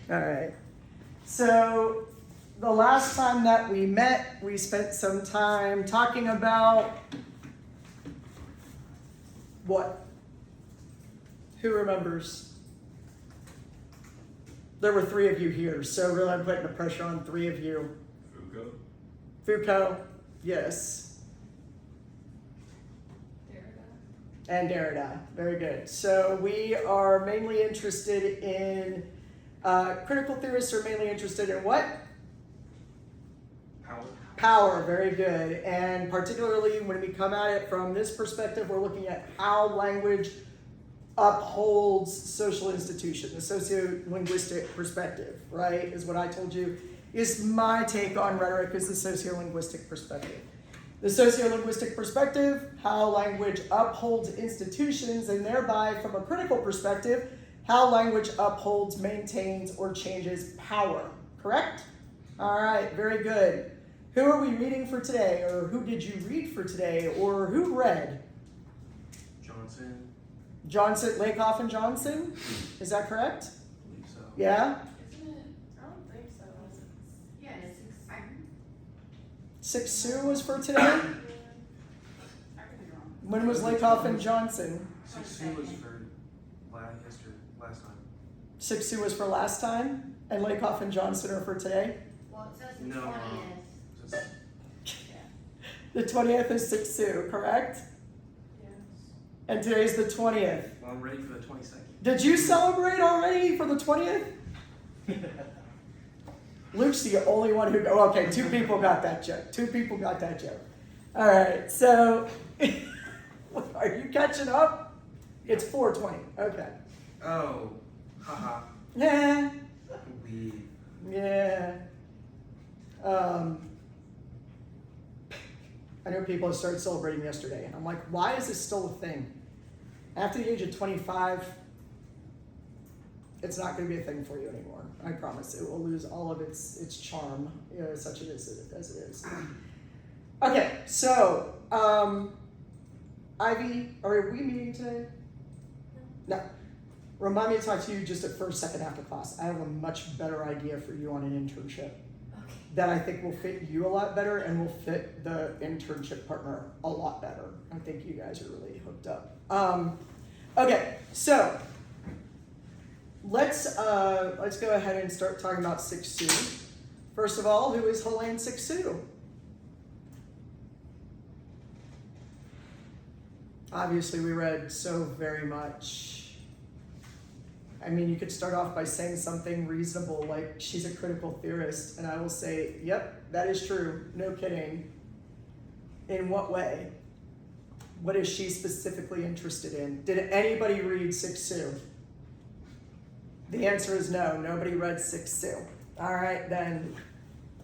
All right. So the last time that we met, we spent some time talking about what? Who remembers? There were 3 of you here, so really I'm putting the pressure on 3 of you. Foucault. Foucault, yes. Derrida. And Derrida, very good. So we are mainly interested in, critical theorists are mainly interested in what? Power. Power, very good. And particularly when we come at it from this perspective, we're looking at how language upholds social institution. The sociolinguistic perspective, right, is what I told you is my take on rhetoric is the sociolinguistic perspective. The sociolinguistic perspective, how language upholds institutions, and thereby, from a critical perspective, how language upholds, maintains, or changes power. Correct? All right, very good. Who are we reading for today, or who did you read for today, or who read? Johnson, Lakoff and Johnson? Is that correct? I believe so. Yeah? Isn't it? I don't think so. Yeah, it's 6. Sue was for today? I could be wrong. When was Lakoff and Johnson? 6-2 was for last time. Sue was for last time, and Lakoff and Johnson are for today? Well, it says the No, 20th. Just- The 20th is Sue, correct? Yes. And today's the 20th. Well, I'm ready for the 22nd. Did you celebrate already for the 20th? Luke's the only one who, oh, okay, 2 people got that joke. 2 people got that joke. All right, so are you catching up? It's 4:20, okay. Oh, haha. Yeah, Weed. yeah. I know people have started celebrating yesterday, and I'm like, why is this still a thing? After the age of 25, it's not going to be a thing for you anymore. I promise. It will lose all of its charm, such as it is. Okay, so, Ivy, are we meeting today? No. Remind me to talk to you just at first, second after class. I have a much better idea for you on an internship that I think will fit you a lot better and will fit the internship partner a lot better. I think you guys are really hooked up. Okay, so let's go ahead and start talking about Sue. First of all, who is Helene Sue? Obviously, we read so very much. I mean, you could start off by saying something reasonable, like she's a critical theorist, and I will say, yep, that is true, no kidding. In what way? What is she specifically interested in? Did anybody read Sue? The answer is no, nobody read Sue. All right, then,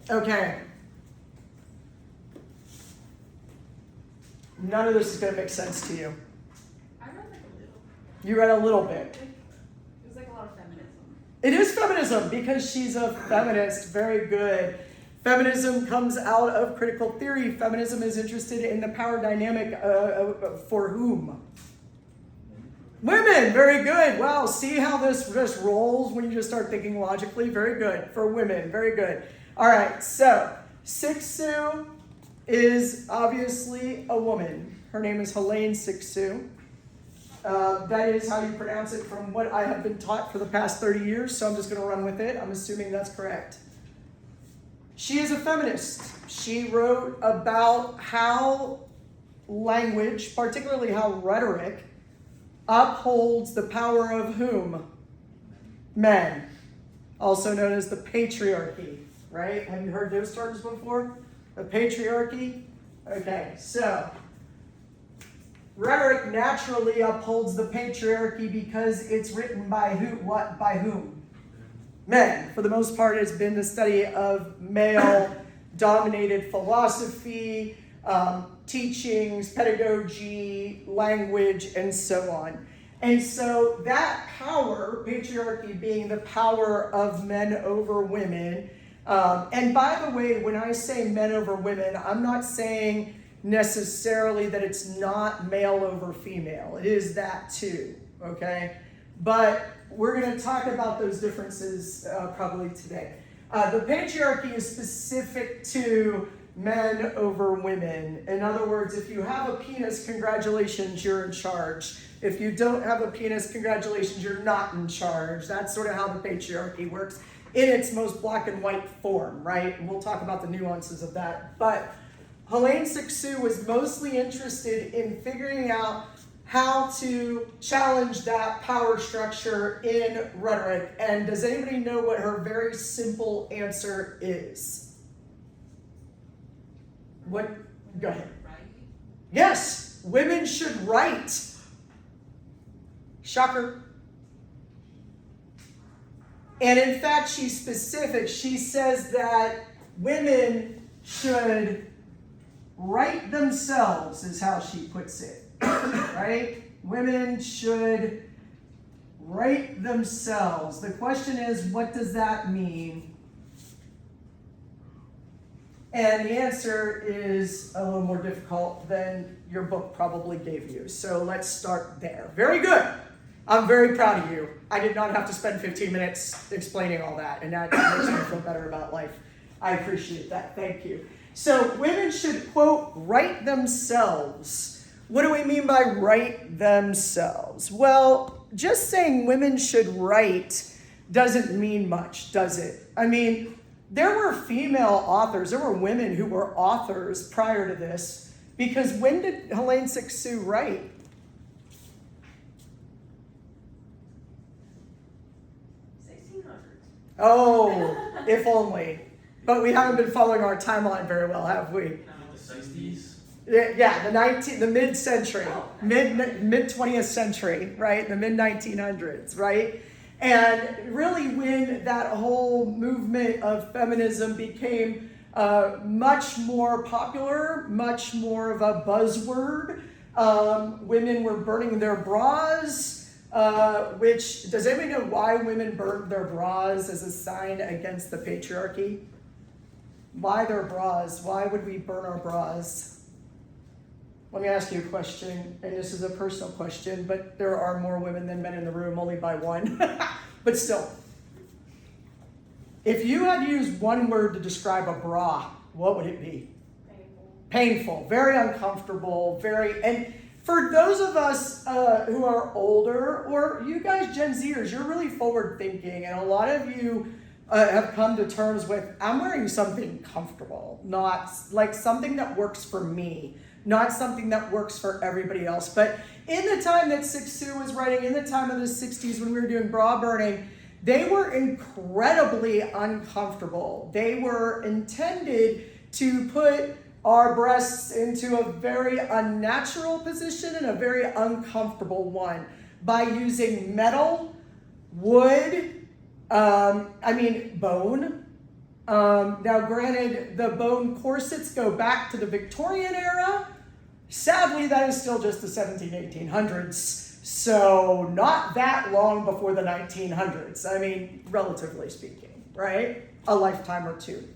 okay. None of this is gonna make sense to you. I read like a little. You read a little bit. It was like a lot of feminism. It is feminism because she's a feminist. Very good. Feminism comes out of critical theory. Feminism is interested in the power dynamic for whom? Women. Very good. Wow. See how this just rolls when you just start thinking logically? Very good. For women. Very good. All right. So, Sue is obviously a woman. Her name is Helene Sue. That is how you pronounce it from what I have been taught for the past 30 years, so I'm just going to run with it. I'm assuming that's correct. She is a feminist. She wrote about how language, particularly how rhetoric, upholds the power of whom? Men. Also known as the patriarchy, right? Have you heard those terms before? The patriarchy? Okay, so rhetoric naturally upholds the patriarchy because it's written by who? What? By whom? Men. For the most part, it's been the study of male-dominated philosophy, teachings, pedagogy, language, and so on. And so that power, patriarchy being the power of men over women, and by the way, when I say men over women, I'm not saying necessarily that it's not male over female. It is that too, okay? But we're going to talk about those differences probably today. The patriarchy is specific to men over women. In other words, if you have a penis, congratulations, you're in charge. If you don't have a penis, congratulations, you're not in charge. That's sort of how the patriarchy works in its most black and white form, right? And we'll talk about the nuances of that. But Hélène Cixous was mostly interested in figuring out how to challenge that power structure in rhetoric. And does anybody know what her very simple answer is? What? Go ahead. Yes, women should write. Shocker. And in fact, she's specific. She says that women should write themselves, is how she puts it. Right? Women should write themselves. The question is, what does that mean? And the answer is a little more difficult than your book probably gave you. So let's start there. Very good. I'm very proud of you. I did not have to spend 15 minutes explaining all that, and that makes me feel better about life. I appreciate that. Thank you. So women should, quote, write themselves. What do we mean by write themselves? Well, just saying women should write doesn't mean much, does it? I mean, there were female authors, there were women who were authors prior to this, because when did Hélène Cixous write? Oh, if only. But we haven't been following our timeline very well, have we? The 60s? Yeah, the mid-century, mid 20th century, right? The mid 1900s, right? And really, when that whole movement of feminism became much more popular, much more of a buzzword, women were burning their bras, which, does anybody know why women burned their bras as a sign against the patriarchy? Why their bras? Why would we burn our bras? Let me ask you a question, and this is a personal question, but there are more women than men in the room, only by one. But still, if you had to use one word to describe a bra, what would it be? Painful, very uncomfortable, and for those of us who are older, or you guys Gen Zers, you're really forward thinking, and a lot of you have come to terms with, I'm wearing something comfortable, not like something that works for me, not something that works for everybody else. But in the time that Cixous was writing, in the time of the 60s when we were doing bra burning, they were incredibly uncomfortable. They were intended to put our breasts into a very unnatural position and a very uncomfortable one by using metal, wood, bone. Now granted, the bone corsets go back to the Victorian era. Sadly, that is still just the 1800s. So not that long before the 1900s. I mean, relatively speaking, right? A lifetime or two.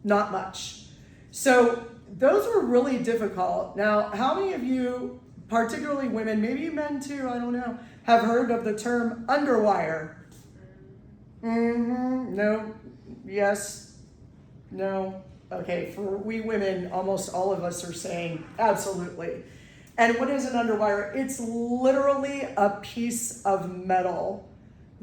Not much. So those were really difficult. Now, how many of you, particularly women, maybe men too, I don't know, have heard of the term underwire? No. Yes. No. Okay, for we women, almost all of us are saying absolutely. And what is an underwire? It's literally a piece of metal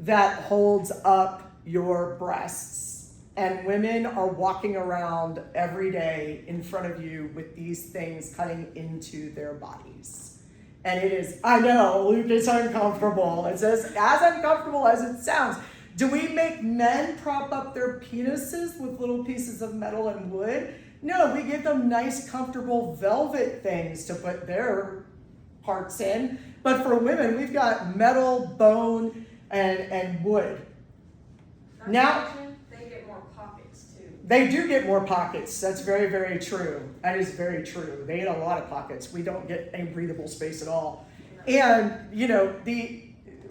that holds up your breasts. And women are walking around every day in front of you with these things cutting into their bodies. And it is, I know, Luke, it's uncomfortable. It's as uncomfortable as it sounds. Do we make men prop up their penises with little pieces of metal and wood? No, we give them nice, comfortable velvet things to put their parts in. But for women, we've got metal, bone, and wood. Now, they get more pockets too. They do get more pockets. That's very, very true. That is very true. They get a lot of pockets. We don't get any breathable space at all. And, the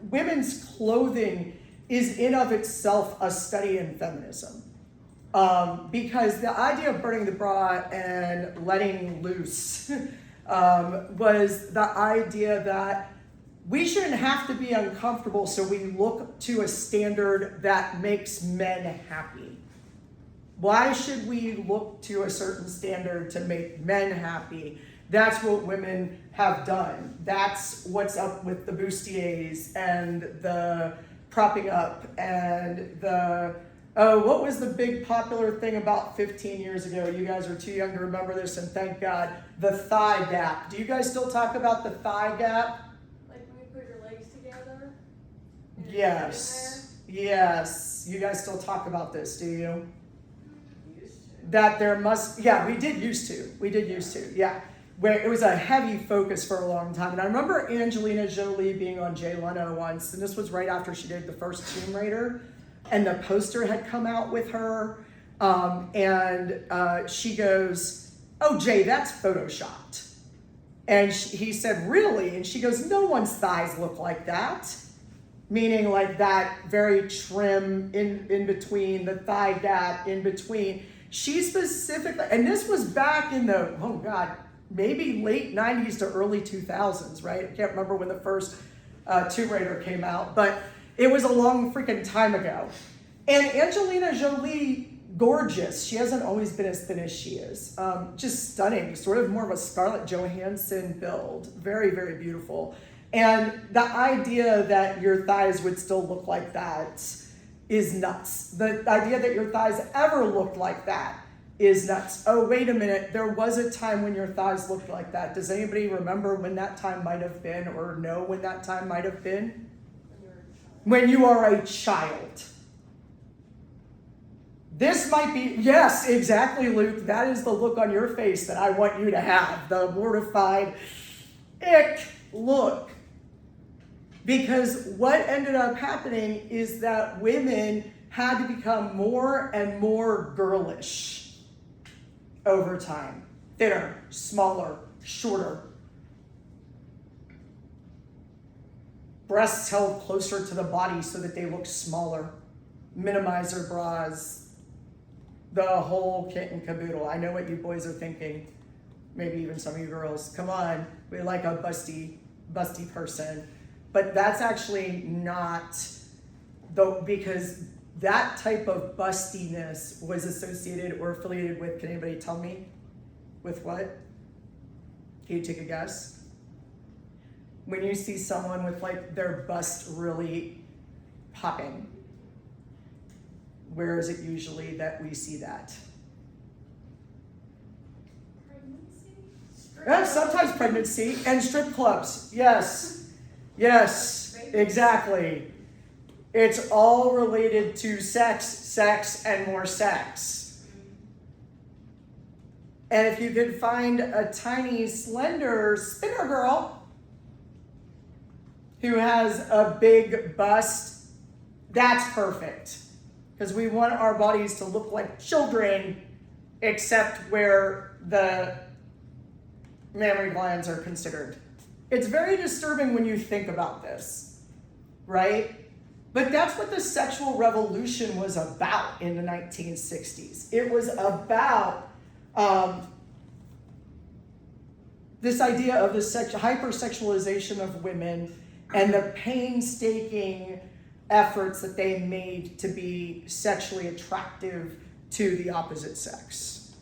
women's clothing is in of itself a study in feminism. Because the idea of burning the bra and letting loose was the idea that we shouldn't have to be uncomfortable, so we look to a standard that makes men happy. Why should we look to a certain standard to make men happy? That's what women have done. That's what's up with the bustiers and the propping up and the, oh, what was the big popular thing about 15 years ago? You guys are too young to remember this, and thank God. The thigh gap. Do you guys still talk about the thigh gap? Like when you put your legs together? and you're Yes. Yes. You guys still talk about this, do you? sitting there? Used to. That there must, yeah, we did used to, yeah. Where it was a heavy focus for a long time. And I remember Angelina Jolie being on Jay Leno once, and this was right after she did the first Tomb Raider, and the poster had come out with her, and she goes, "Oh, Jay, that's photoshopped." And he said, "Really?" And she goes, "No one's thighs look like that." Meaning like that very trim in between, the thigh gap in between. She specifically, and this was back in the, oh God, maybe late 90s to early 2000s, right? I can't remember when the first Tomb Raider came out, but it was a long freaking time ago. And Angelina Jolie, gorgeous. She hasn't always been as thin as she is. Just stunning, sort of more of a Scarlett Johansson build. Very, very beautiful. And the idea that your thighs would still look like that is nuts. The idea that your thighs ever looked like that is nuts. Oh, wait a minute. There was a time when your thighs looked like that. Does anybody remember when that time might have been, or know when that time might have been? When you were a child. When you are a child. This might be, yes, exactly, Luke. That is the look on your face that I want you to have. The mortified, ick look. Because what ended up happening is that women had to become more and more girlish over time. Thinner, smaller, shorter. Breasts held closer to the body so that they looked smaller. Minimizer bras. The whole kit and caboodle. I know what you boys are thinking. Maybe even some of you girls. Come on, we like a busty person. But that's actually not, though, because that type of bustiness was associated or affiliated with, can anybody tell me? With what? Can you take a guess? When you see someone with like their bust really popping, where is it usually that we see that? Pregnancy? Sometimes pregnancy and strip clubs. Yes, exactly. It's all related to sex, and more sex. And if you could find a tiny, slender spinner girl who has a big bust, that's perfect. Because we want our bodies to look like children, except where the mammary glands are considered. It's very disturbing when you think about this, right? But that's what the sexual revolution was about in the 1960s. It was about this idea of the hypersexualization of women and the painstaking efforts that they made to be sexually attractive to the opposite sex.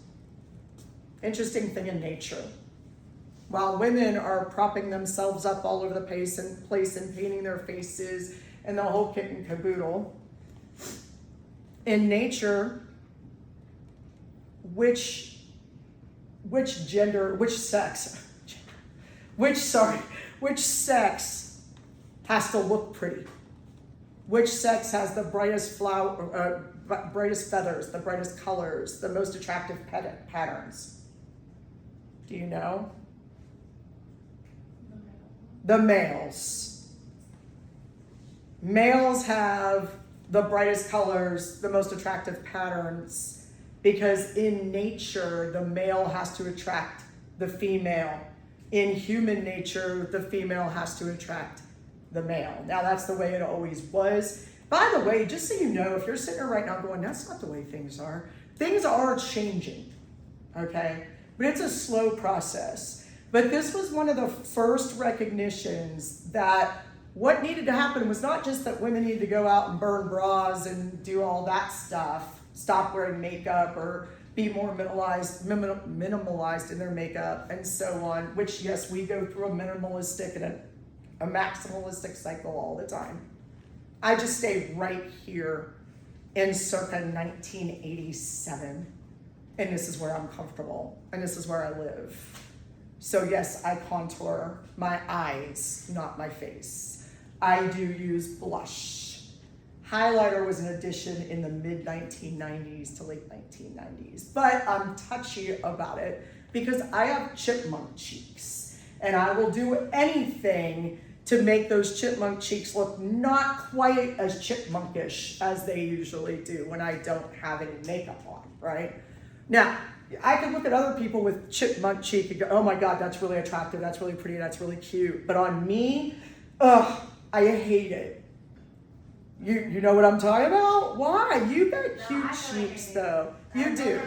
Interesting thing in nature. While women are propping themselves up all over the place and painting their faces and the whole kit and caboodle, in nature, which sex has to look pretty? Which sex has the brightest brightest feathers, the brightest colors, the most attractive patterns? Do you know? The males. Males have the brightest colors, the most attractive patterns, because in nature, the male has to attract the female. In human nature, the female has to attract the male. Now, that's the way it always was. By the way, just so you know, if you're sitting there right now going, that's not the way things are changing, okay? But it's a slow process. But this was one of the first recognitions that what needed to happen was not just that women needed to go out and burn bras and do all that stuff, stop wearing makeup or be more minimalized in their makeup and so on, which yes, we go through a minimalistic and a maximalistic cycle all the time. I just stay right here in circa 1987, and this is where I'm comfortable, and this is where I live. So yes, I contour my eyes, not my face. I do use blush. Highlighter was an addition in the mid 1990s to late 1990s, but I'm touchy about it because I have chipmunk cheeks, and I will do anything to make those chipmunk cheeks look not quite as chipmunkish as they usually do when I don't have any makeup on, right? Now, I can look at other people with chipmunk cheek and go, oh my God, that's really attractive, that's really pretty, that's really cute. But on me, ugh, I hate it. You know what I'm talking about? Why? You got cute cheeks though. You do.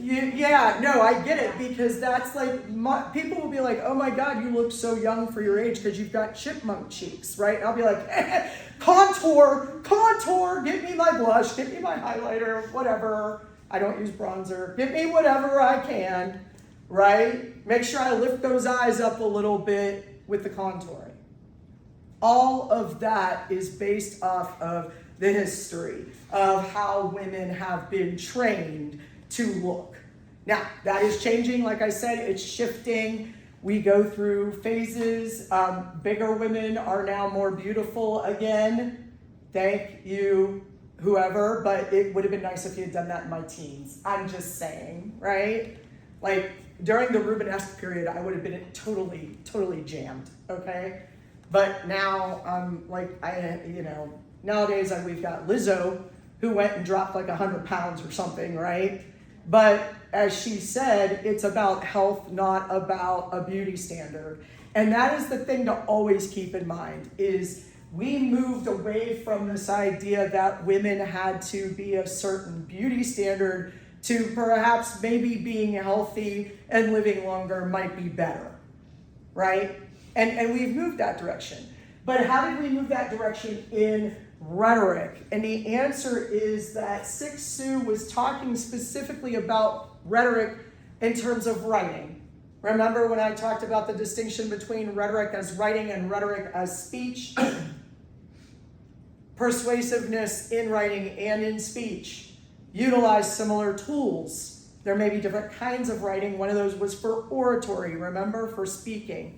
I get it, because that's like, people will be like, oh my God, you look so young for your age because you've got chipmunk cheeks, right? And I'll be like, contour, get me my blush, get me my highlighter, whatever. I don't use bronzer. Get me whatever I can, right? Make sure I lift those eyes up a little bit with the contouring. All of that is based off of the history of how women have been trained to look. Now, that is changing. Like I said, it's shifting. We go through phases. Bigger women are now more beautiful again. Thank you, whoever, but it would have been nice if you had done that in my teens. I'm just saying, right? Like during the Rubenesque period, I would have been totally jammed, okay? But now I'm nowadays we've got Lizzo who went and dropped like 100 pounds or something, right? But as she said, it's about health, not about a beauty standard. And that is the thing to always keep in mind is we moved away from this idea that women had to be a certain beauty standard to perhaps maybe being healthy and living longer might be better, right? And we've moved that direction. But how did we move that direction in rhetoric? And the answer is that Six Sue was talking specifically about rhetoric in terms of writing. Remember when I talked about the distinction between rhetoric as writing and rhetoric as speech? Persuasiveness in writing and in speech utilize similar tools. There may be different kinds of writing. One of those was for oratory, remember, for speaking.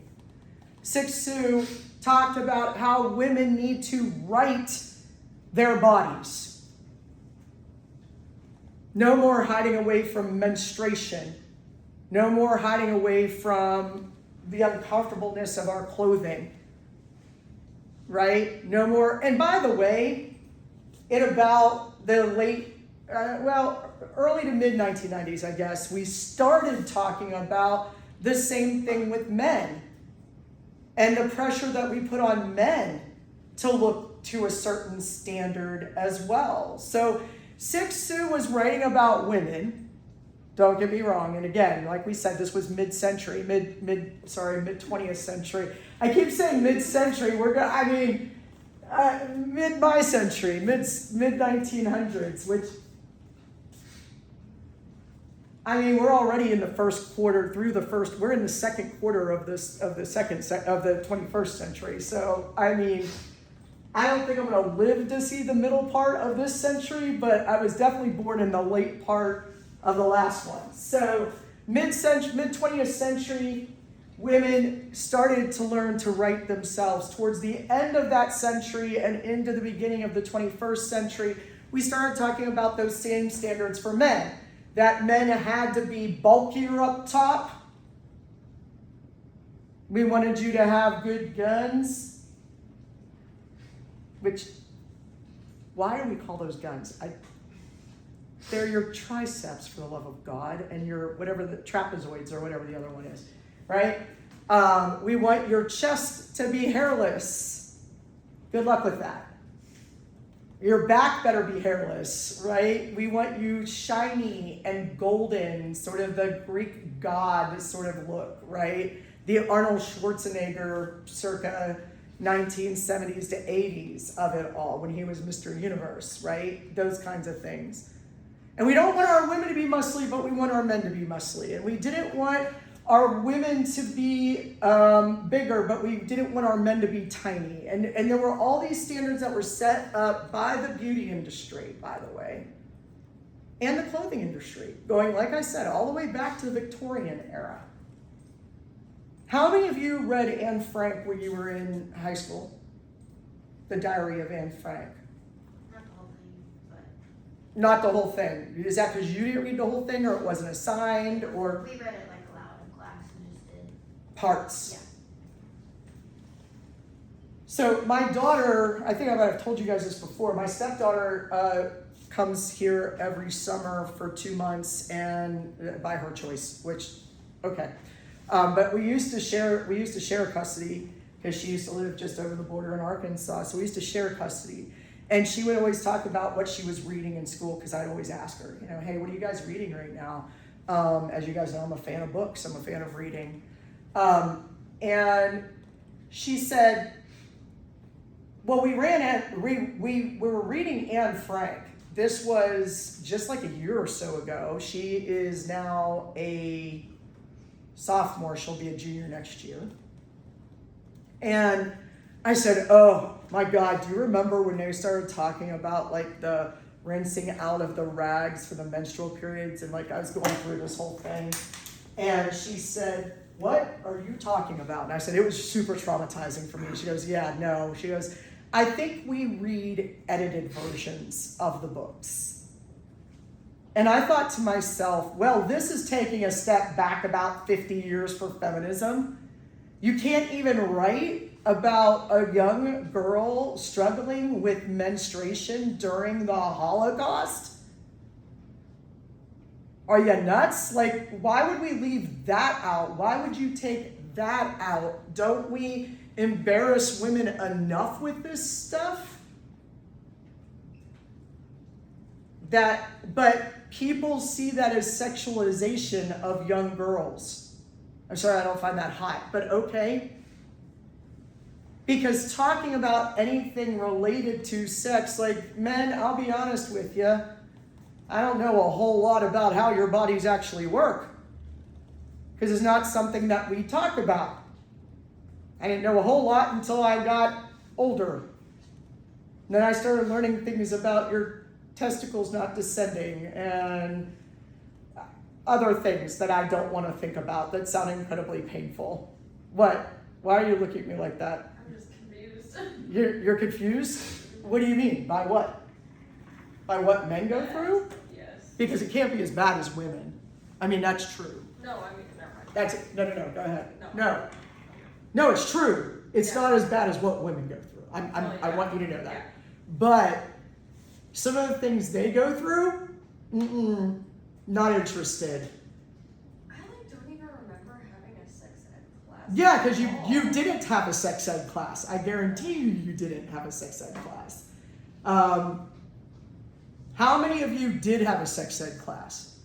Six Sue talked about how women need to write their bodies. No more hiding away from menstruation. No more hiding away from the uncomfortableness of our clothing. Right? No more. And by the way, in about the early to mid 1990s, I guess, we started talking about the same thing with men and the pressure that we put on men to look to a certain standard as well. So Six Sue was writing about women. Don't get me wrong. And again, like we said, this was mid-century, mid 20th century. I keep saying mid-century. Mid my century, mid 1900s, which we're already in the first quarter we're in the second quarter of the 21st century. So, I don't think I'm going to live to see the middle part of this century, but I was definitely born in the late part of the last one. So, mid 20th century, women started to learn to write themselves. Towards the end of that century and into the beginning of the 21st century, we started talking about those same standards for men. That men had to be bulkier up top. We wanted you to have good guns. Why do we call those guns? They're your triceps, for the love of God, and your whatever the trapezoids or whatever the other one is, right? We want your chest to be hairless. Good luck with that. Your back better be hairless, right? We want you shiny and golden, sort of the Greek god sort of look, right? The Arnold Schwarzenegger circa 1970s to 80s of it all when he was Mr. Universe, right? Those kinds of things. And we don't want our women to be muscly, but we want our men to be muscly. And we didn't want our women to be bigger, but we didn't want our men to be tiny. And there were all these standards that were set up by the beauty industry, by the way, and the clothing industry, going, like I said, all the way back to the Victorian era. How many of you read Anne Frank when you were in high school? The Diary of Anne Frank. Not the whole thing, but. Not the whole thing. Is that because you didn't read the whole thing, or it wasn't assigned, or We read it like aloud in class and just did. parts? Yeah. So my daughter, I think I might have told you guys this before, my stepdaughter comes here every summer for 2 months, and by her choice, which, okay. But we used to share custody because she used to live just over the border in Arkansas. So we used to share custody. And she would always talk about what she was reading in school because I'd always ask her, you know, hey, what are you guys reading right now? As you guys know, I'm a fan of books. I'm a fan of reading. And she said, well, we were reading Anne Frank. This was just like a year or so ago. She is now a sophomore. She'll be a junior next year. And I said, oh my God, do you remember when they started talking about like the rinsing out of the rags for the menstrual periods? And like I was going through this whole thing. And she said, what are you talking about? And I said, it was super traumatizing for me. She goes, yeah, no. She goes, I think we read edited versions of the books. And I thought to myself, well, this is taking a step back about 50 years for feminism. You can't even write about a young girl struggling with menstruation during the Holocaust? Are you nuts? Like, why would we leave that out? Why would you take that out? Don't we embarrass women enough with this stuff? But people see that as sexualization of young girls. I'm sorry, I don't find that hot, but okay. Because talking about anything related to sex, like men, I'll be honest with you, I don't know a whole lot about how your bodies actually work. Because it's not something that we talk about. I didn't know a whole lot until I got older. And then I started learning things about your testicles not descending and other things that I don't want to think about that sound incredibly painful. What? Why are you looking at me like that? I'm just confused. You're confused? What do you mean? By what? By what men go through? Yes. Because it can't be as bad as women. I mean, that's true. No, I mean, never mind. That's it. No, go ahead. No. No, it's true. It's Yeah. not as bad as what women go through. I yeah. want you to know that. Yeah. But some of the things they go through, not interested. I like don't even remember having a sex ed class. Yeah, because at all. you didn't have a sex ed class. I guarantee you didn't have a sex ed class. How many of you did have a sex ed class?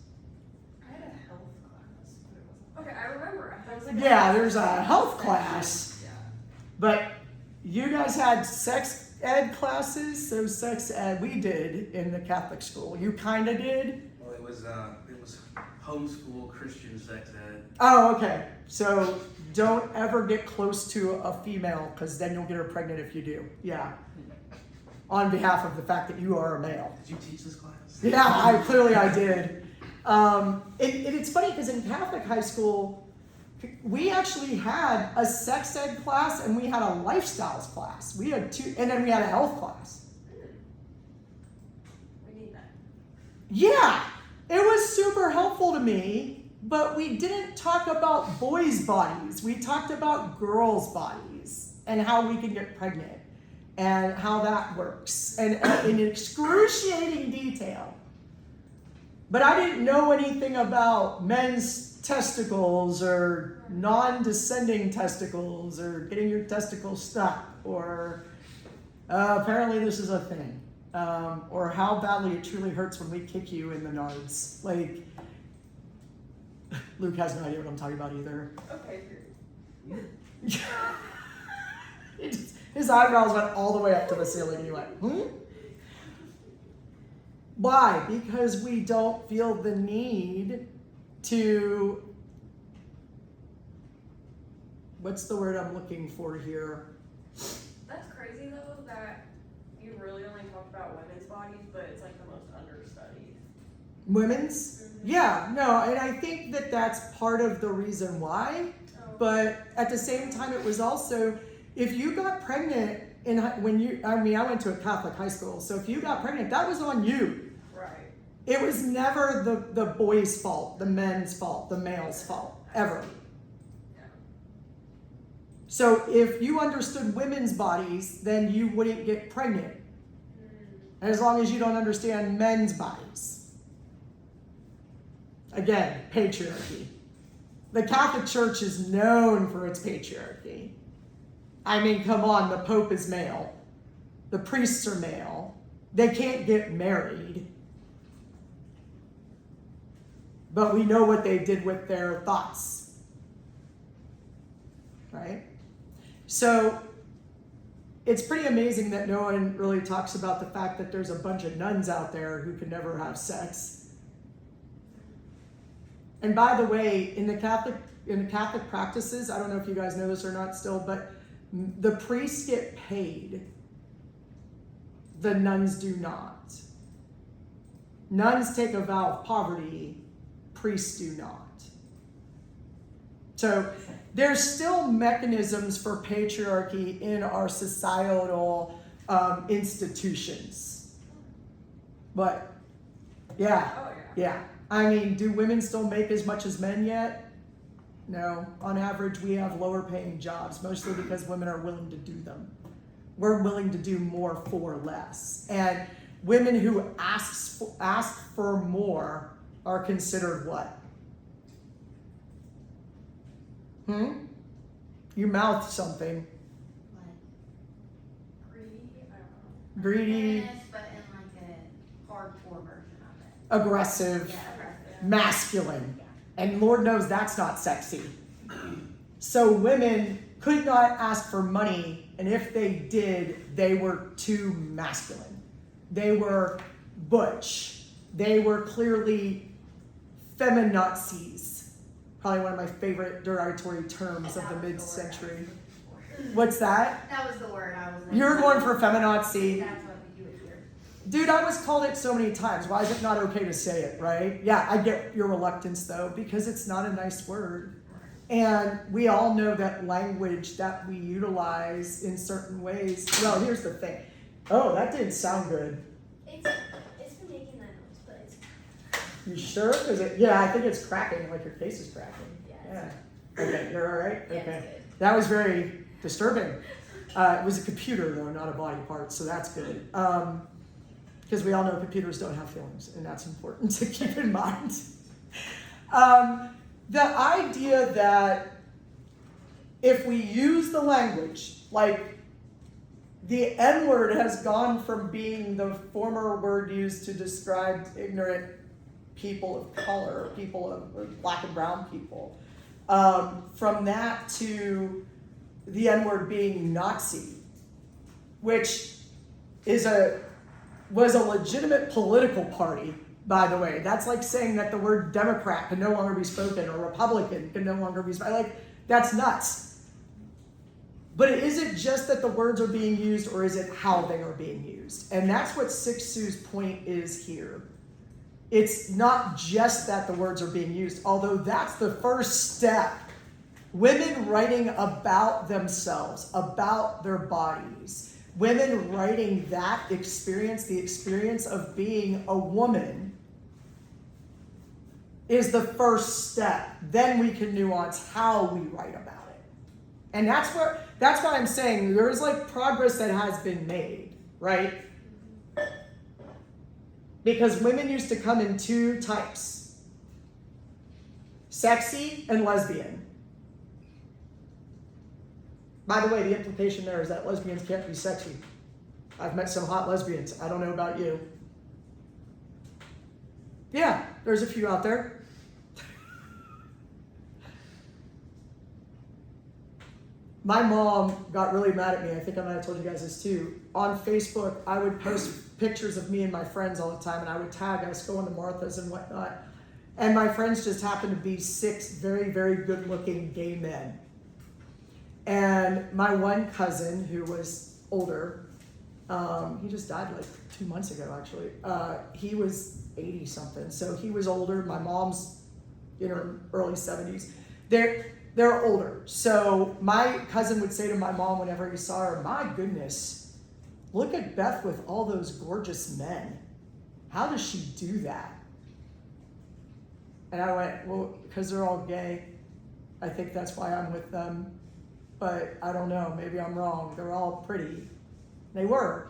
I had a health class, but it wasn't. Okay, I remember. I was like, Yeah, there's a health class. Yeah. But you guys had sex ed classes, so sex ed we did in the Catholic school. You kind of did? Well, it was homeschool Christian sex ed. Oh, okay. So don't ever get close to a female because then you'll get her pregnant if you do. Yeah. On behalf of the fact that you are a male. Did you teach this class? Yeah, I did. It's funny because in Catholic high school, we actually had a sex ed class and we had a lifestyles class. We had two, and then we had a health class. We need that. Yeah, it was super helpful to me, but we didn't talk about boys' bodies. We talked about girls' bodies and how we can get pregnant and how that works and in excruciating detail. But I didn't know anything about men's testicles or non-descending testicles or getting your testicles stuck or apparently this is a thing. or how badly it truly hurts when we kick you in the nards. Like, Luke has no idea what I'm talking about either. Okay, His eyebrows went all the way up to the ceiling and he went, Why? Because we don't feel the need to, what's the word I'm looking for here? That's crazy though that you really only talk about women's bodies, but it's like the most understudied. Women's? Yeah, no, and I think that that's part of the reason why. But at the same time, it was also, if you got pregnant I went to a Catholic high school, so if you got pregnant, that was on you. Right. It was never the boys' fault, the men's fault, the male's fault, ever. Yeah. So if you understood women's bodies, then you wouldn't get pregnant. As long as you don't understand men's bodies. Again, patriarchy. The Catholic Church is known for its patriarchy. I mean, come on, the Pope is male. The priests are male. They can't get married. But we know what they did with their thoughts. Right? So, it's pretty amazing that no one really talks about the fact that there's a bunch of nuns out there who can never have sex. And by the way, in the Catholic practices, I don't know if you guys know this or not still, but the priests get paid. The nuns do not. Nuns take a vow of poverty, priests do not. So there's still mechanisms for patriarchy in our societal institutions. But yeah, Oh yeah. I mean, do women still make as much as men yet? No. On average, we have lower paying jobs, mostly because women are willing to do them. We're willing to do more for less. And women who ask for more are considered what? You mouthed something. Like greedy? I don't know. Greedy, Feminist, but in like a hardcore version of it. aggressive, Yeah. masculine. Yeah. And Lord knows that's not sexy. So women could not ask for money, and if they did, they were too masculine. They were butch. They were clearly feminazis. Probably one of my favorite derogatory terms of the mid-century. What's that? That was the word I was. You're going for feminazi. That's what you would hear. Dude, I was called it so many times. Why is it not okay to say it, right? Yeah, I get your reluctance though, because it's not a nice word. And we all know that language that we utilize in certain ways. Well, here's the thing. Oh, that didn't sound good. It's been making that noise, but it's You sure? Yeah, I think it's cracking, like your case is cracking. yeah. Okay, you're all right? Yeah, Okay. it's good. That was very disturbing. It was a computer though, not a body part, so that's good. Because we all know computers don't have feelings, and that's important to keep in mind. The idea that if we use the language, like the N-word has gone from being the former word used to describe ignorant people of color, people of or black and brown people, from that to the N-word being Nazi, which was a legitimate political party, by the way. That's like saying that the word Democrat can no longer be spoken or Republican can no longer be spoken. Like, that's nuts. But is it just that the words are being used, or is it how they are being used? And that's what Six Sue's point is here. It's not just that the words are being used, although that's the first step. Women writing about themselves, about their bodies, women writing that experience, the experience of being a woman, is the first step. Then we can nuance how we write about it. And that's why I'm saying there's like progress that has been made, right? Because women used to come in two types: sexy and lesbian. By the way, the implication there is that lesbians can't be sexy. I've met some hot lesbians. I don't know about you. Yeah, there's a few out there. My mom got really mad at me. I think I might have told you guys this too. On Facebook, I would post pictures of me and my friends all the time, and I would tag us going to Martha's and whatnot. And my friends just happened to be 6 very, very good-looking gay men. And my one cousin, who was older, he just died like 2 months ago, actually. He was 80-something, so he was older. My mom's in her early 70s. They're older. So my cousin would say to my mom whenever he saw her, "My goodness, look at Beth with all those gorgeous men. How does she do that?" And I went, "Well, because they're all gay. I think that's why I'm with them. But I don't know, maybe I'm wrong. They're all pretty." They were.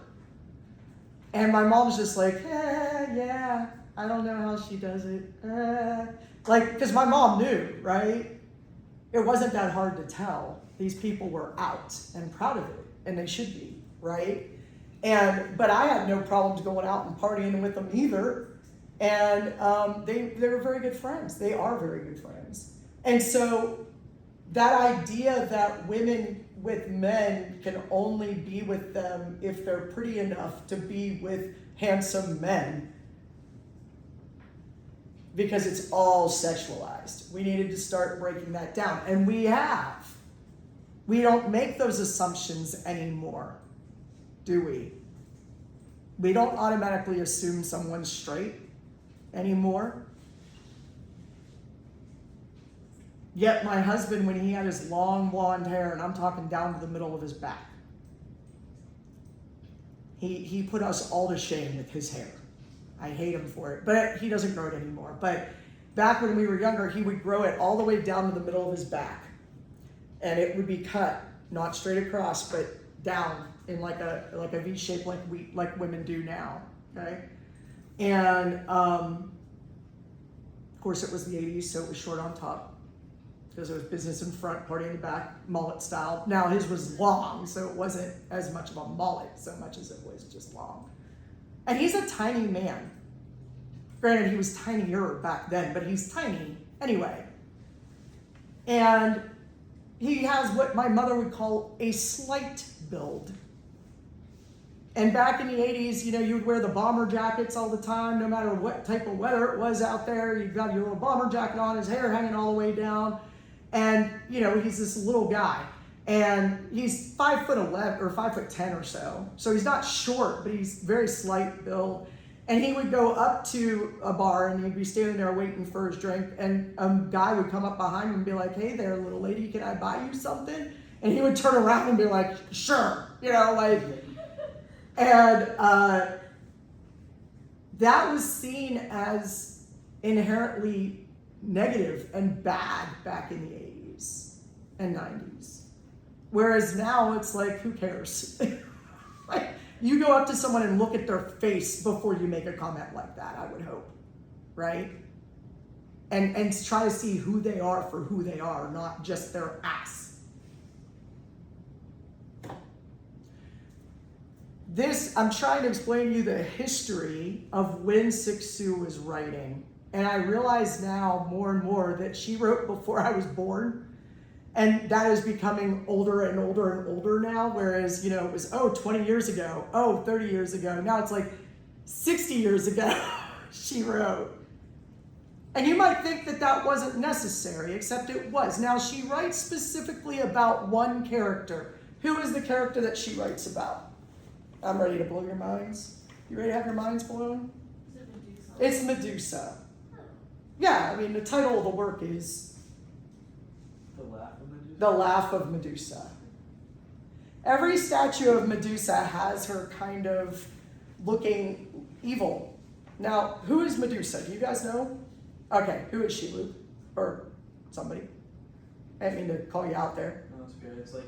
And my mom's just like, yeah, I don't know how she does it. Like, because my mom knew, right? It wasn't that hard to tell. These people were out and proud of it, and they should be, right? But I had no problems going out and partying with them either. And they were very good friends. They are very good friends. And so that idea that women with men can only be with them if they're pretty enough to be with handsome men, because it's all sexualized. We needed to start breaking that down, and we have. We don't make those assumptions anymore, do we? We don't automatically assume someone's straight anymore. Yet my husband, when he had his long blonde hair, and I'm talking down to the middle of his back, he put us all to shame with his hair. I hate him for it, but he doesn't grow it anymore. But back when we were younger, he would grow it all the way down to the middle of his back. And it would be cut, not straight across, but down in like a V shape like women do now, okay? And of course it was the 80s, so it was short on top, because it was business in front, party in the back, mullet style. Now his was long, so it wasn't as much of a mullet so much as it was just long. And he's a tiny man. Granted, he was tinier back then, but he's tiny anyway. And he has what my mother would call a slight build. And back in the 80s, you would wear the bomber jackets all the time, no matter what type of weather it was out there. You've got your little bomber jacket on, his hair hanging all the way down. And, he's this little guy. And he's 5'11" or 5'10" or so. So he's not short, but he's very slight build. And he would go up to a bar and he'd be standing there waiting for his drink. And a guy would come up behind him and be like, "Hey there, little lady, can I buy you something?" And he would turn around and be like, "Sure." And that was seen as inherently negative and bad back in the 80s and 90s. Whereas now it's like, who cares? Like, you go up to someone and look at their face before you make a comment like that, I would hope, right? And try to see who they are for who they are, not just their ass. I'm trying to explain to you the history of when Sik-Su was writing. And I realize now more and more that she wrote before I was born. And that is becoming older and older and older now. Whereas, it was, 20 years ago. 30 years ago. Now it's like 60 years ago she wrote. And you might think that that wasn't necessary, except it was. Now she writes specifically about one character. Who is the character that she writes about? I'm ready to blow your minds. You ready to have your minds blown? Is it Medusa? It's Medusa. Yeah, I mean, the title of the work is The Laugh of Medusa? The Laugh of Medusa. Every statue of Medusa has her kind of looking evil. Now, who is Medusa? Do you guys know? Okay, who is she, Luke? Or somebody? I didn't mean to call you out there. No, it's good. It's like,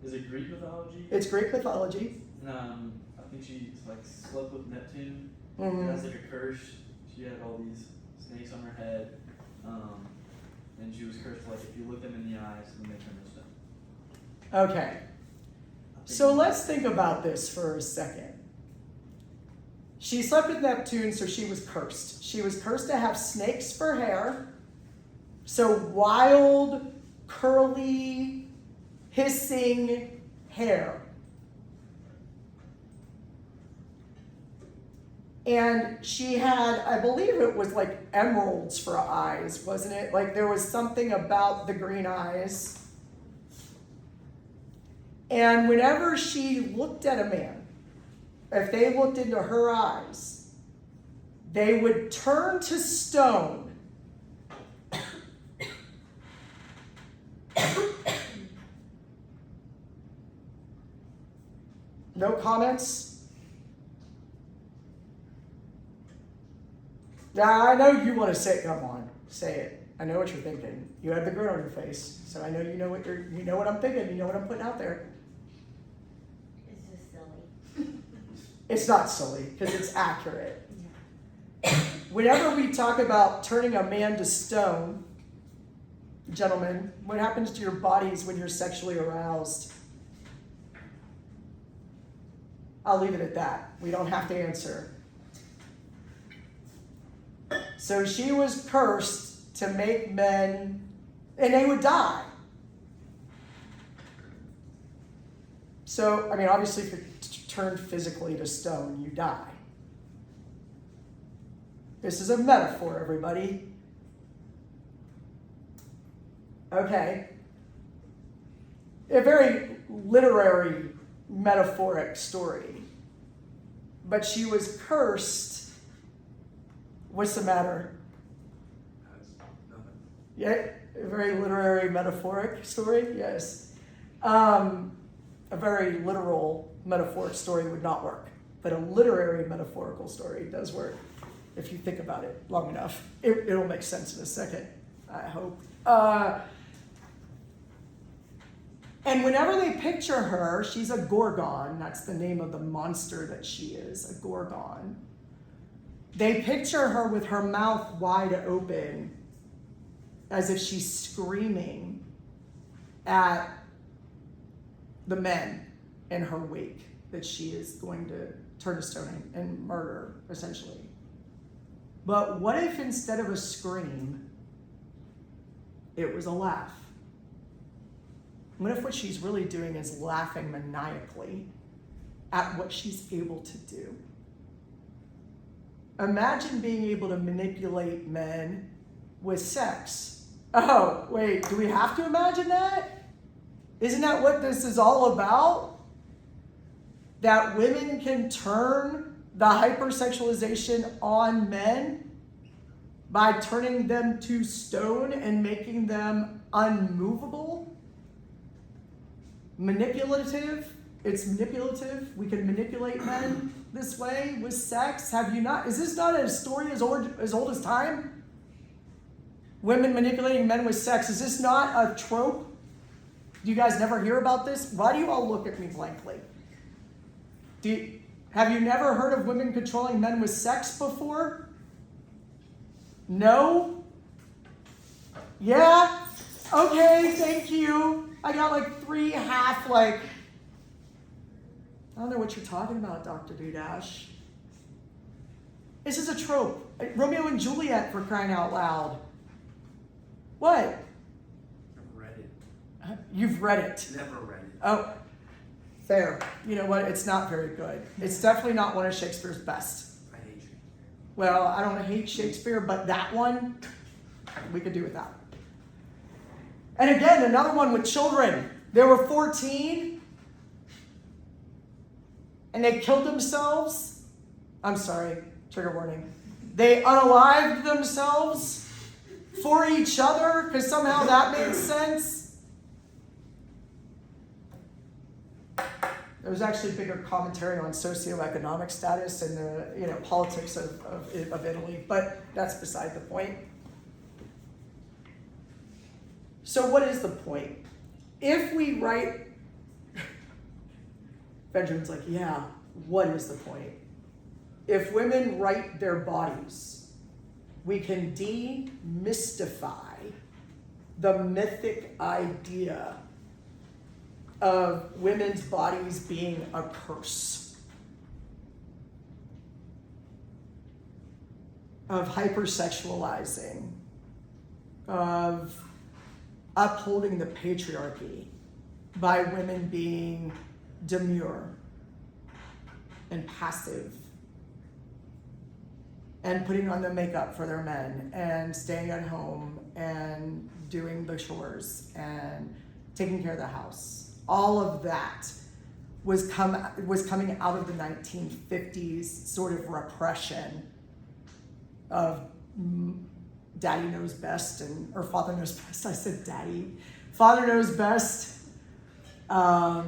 is it Greek mythology? It's Greek mythology. I think she like slept with Neptune. Mhm. That's like a curse. She had all these snakes on her head, and she was cursed. Like if you look them in the eyes, then they turn to stone. Okay. So let's think about this for a second. She slept with Neptune, so she was cursed. She was cursed to have snakes for hair. So wild, curly, hissing hair. And she had, I believe it was like emeralds for eyes, wasn't it? Like there was something about the green eyes. And whenever she looked at a man, if they looked into her eyes, they would turn to stone. No comments? Now, I know you want to say, come on, say it. I know what you're thinking. You have the grin on your face, so I know you know what I'm thinking. You know what I'm putting out there. It's just silly. It's not silly because it's accurate. Whenever we talk about turning a man to stone, gentlemen, what happens to your bodies when you're sexually aroused? I'll leave it at that. We don't have to answer. So she was cursed to make men, and they would die. So, I mean, obviously, if you're turned physically to stone, you die. This is a metaphor, everybody. Okay. A very literary, metaphoric story. But she was cursed. What's the matter? That's nothing. Yeah, a very literary, metaphoric story, yes. A very literal, metaphoric story would not work. But a literary, metaphorical story does work if you think about it long enough. It'll make sense in a second, I hope. And whenever they picture her, she's a Gorgon. That's the name of the monster that she is, a Gorgon. They picture her with her mouth wide open as if she's screaming at the men in her wake that she is going to turn to stone and murder, essentially. But what if instead of a scream, it was a laugh? What if what she's really doing is laughing maniacally at what she's able to do? Imagine being able to manipulate men with sex. Oh, wait, do we have to imagine that? Isn't that what this is all about? That women can turn the hypersexualization on men by turning them to stone and making them unmovable? Manipulative? It's manipulative. We can manipulate men this way with sex. Have you not? Is this not a story as old as time? Women manipulating men with sex. Is this not a trope? Do you guys never hear about this? Why do you all look at me blankly? Have you never heard of women controlling men with sex before? No? Yeah? Okay, thank you. I got like 3 half I don't know what you're talking about, Dr. Dudash. This is a trope. Romeo and Juliet, for crying out loud. What? Never read it. You've read it. Never read it. Oh, fair. You know what? It's not very good. It's definitely not one of Shakespeare's best. I hate you. Well, I don't hate Shakespeare, but that one, we could do without. And again, another one with children. There were 14. And they killed themselves. I'm sorry, trigger warning. They unalived themselves for each other because somehow that made sense. There was actually bigger commentary on socioeconomic status and the politics of Italy, but that's beside the point. So what is the point? If we write Benjamin's like, yeah, what is the point? If women write their bodies, we can demystify the mythic idea of women's bodies being a curse, of hypersexualizing, of upholding the patriarchy by women being demure and passive and putting on the makeup for their men and staying at home and doing the chores and taking care of the house. All of that was coming out of the 1950s sort of repression of daddy knows best or father knows best. I said daddy. Father knows best. I